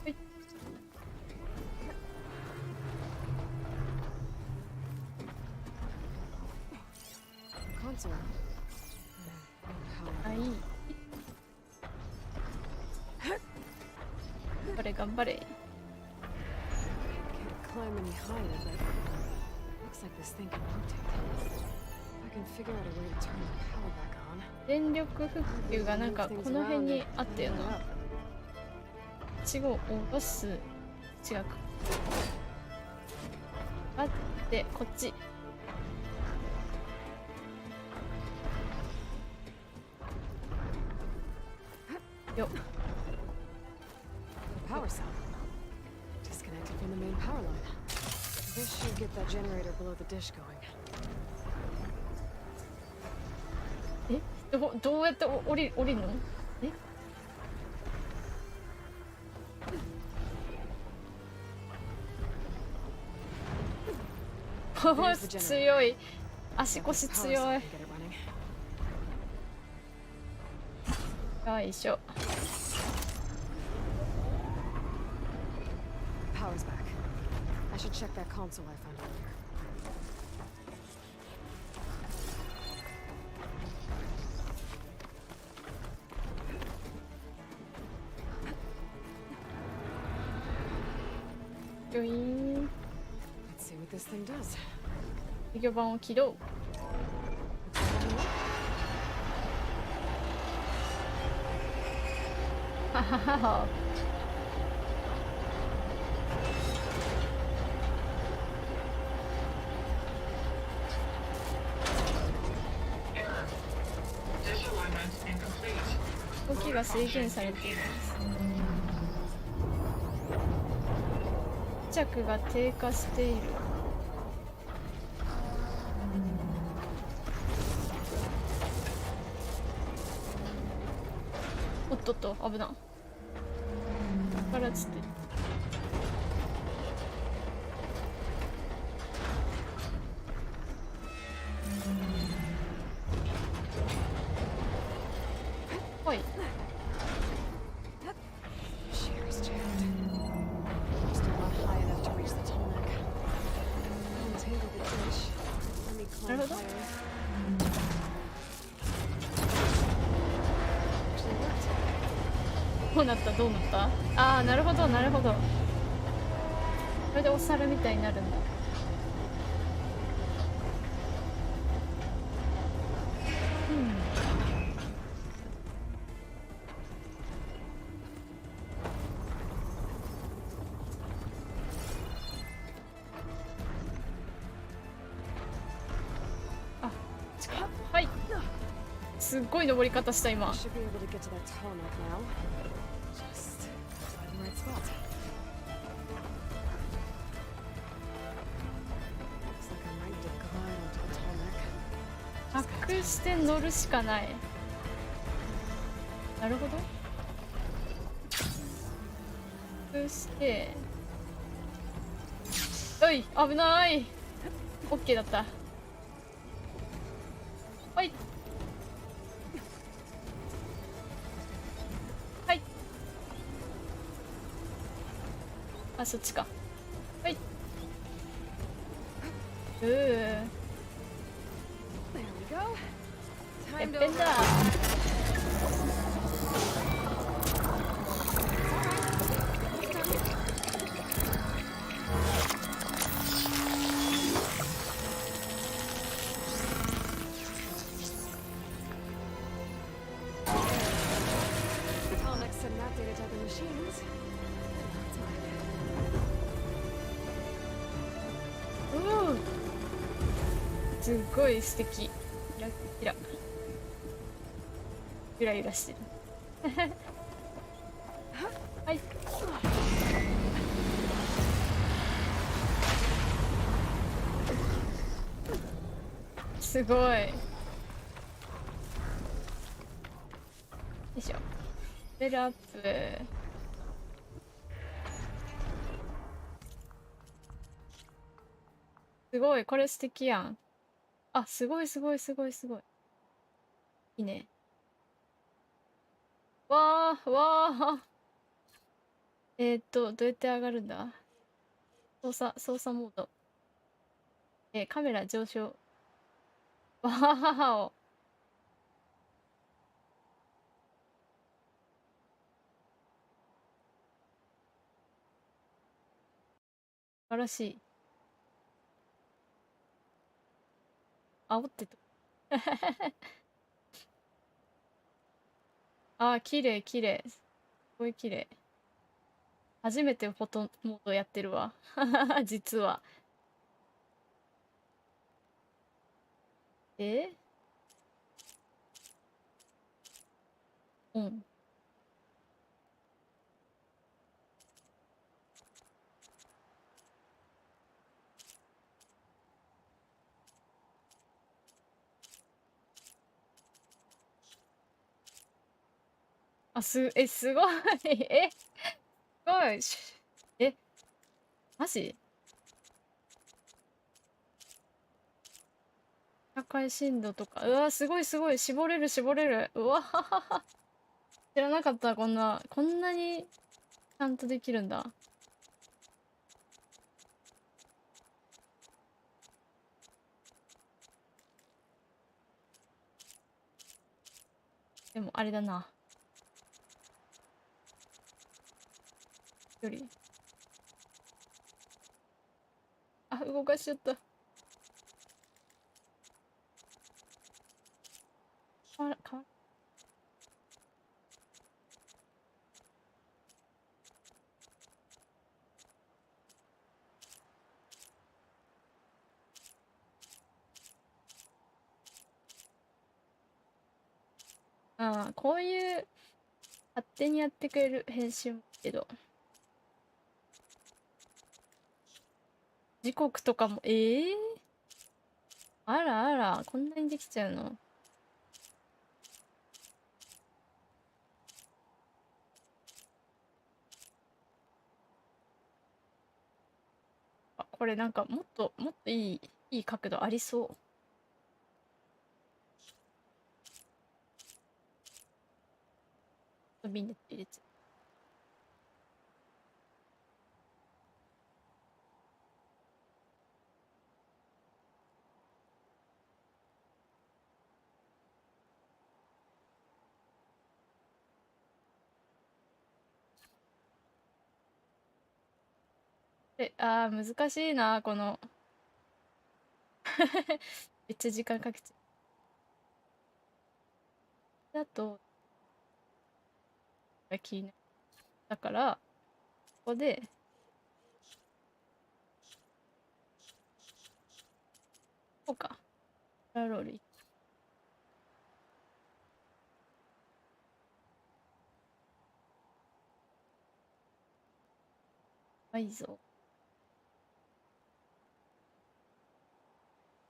はい。あ、いい。頑張れ頑張れ。Climb any higher, but looks like this thing can rotate. I can figure out a way to turn the power back on. 電力復旧がなんかこの辺にあったよな。1号を下ろす。違うか。あってこっち。よっ。Power cell. Disconnected from the main power line. This should get that generator below the dish going. どうやって降りるの？え？強い。足腰強い。よいしょ。Power's back. I should check that console I found earlier. Let's see what this thing does. 制御盤を起動。はははは。動きが制限されています。磁着が低下している。おっとっと、危な。からつって。はい。なるほど。どうなったどうなった？ああ、なるほどなるほど。これでお皿みたいになるんだ。はい。すっごい登り方した今。隠して乗るしかない。なるほど。隠して。おい、危ない。オッケーだった。はい。はい。あ、そっちか。はい。てっぺんだ。Comics and not data type of machines. すっごい素敵。キラキラ。ゆらゆらしてる。はい。すごい。よいしょ。レベルアップ。すごい、これ素敵やん。あ、すごいすごいすごいすごい。いいね。わー、わー。どうやって上がるんだ？操作モード。カメラ上昇。わーお。素晴らしい。煽ってた。あー、綺麗綺麗。すごい綺麗。初めてフォトモードやってるわ。実は。うん。あ、すごい。すごい。マジ？社会深度とか。うわ、すごいすごい。絞れる絞れる。うわははは。知らなかった。こんなにちゃんとできるんだ。でもあれだな。より。あ、動かしちゃった。かわああ、こういう勝手にやってくれる編集もけど。時刻とかも、あらあら、こんなにできちゃうの？あ、これなんかもっといい角度ありそう。ビンで入れちゃう。難しいな、この。めっちゃ時間かけちゃう。だと、気になる。だから、ここで、こうか。パラロール。いいぞ。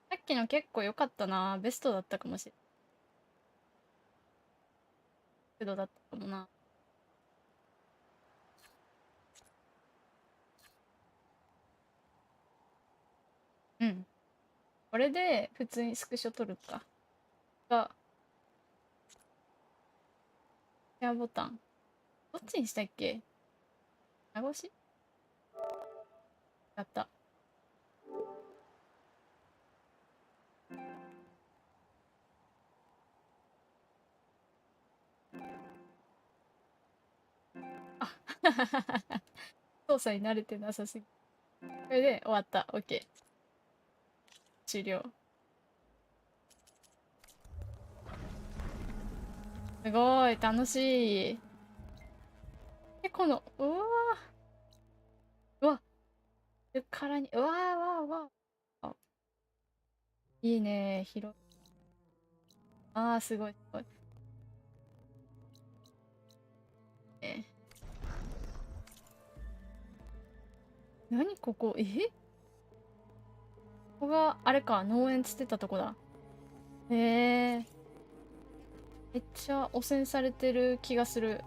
さっきの結構良かったな。ベストだったかもしれない。けどだったかもな。うん。これで普通にスクショ撮るか。シェアボタン。どっちにしたっけ？長押し？やった。操作に慣れてなさすぎ。これで終わった。OK。終了。すごい、楽しい。で、この、うわー。うわ。からに、うわーわーわー。いいね、広い。あー、すごい、すごい。何ここ、ここがあれか、農園つってたとこだ。へえ。めっちゃ汚染されてる気がする。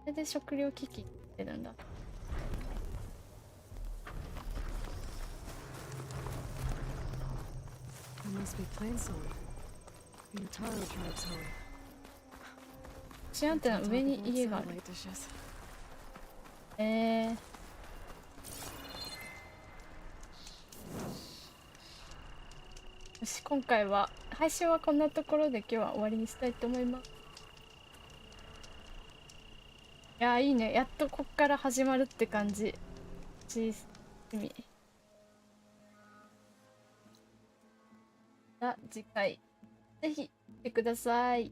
それで食糧危機ってなんだ。シアンテナ上に家がある。よし、今回は配信はこんなところで今日は終わりにしたいと思います。いやー、いいね。やっとこっから始まるって感じ。楽しみ。次回ぜひ見てください。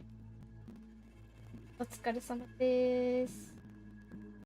お疲れ様です。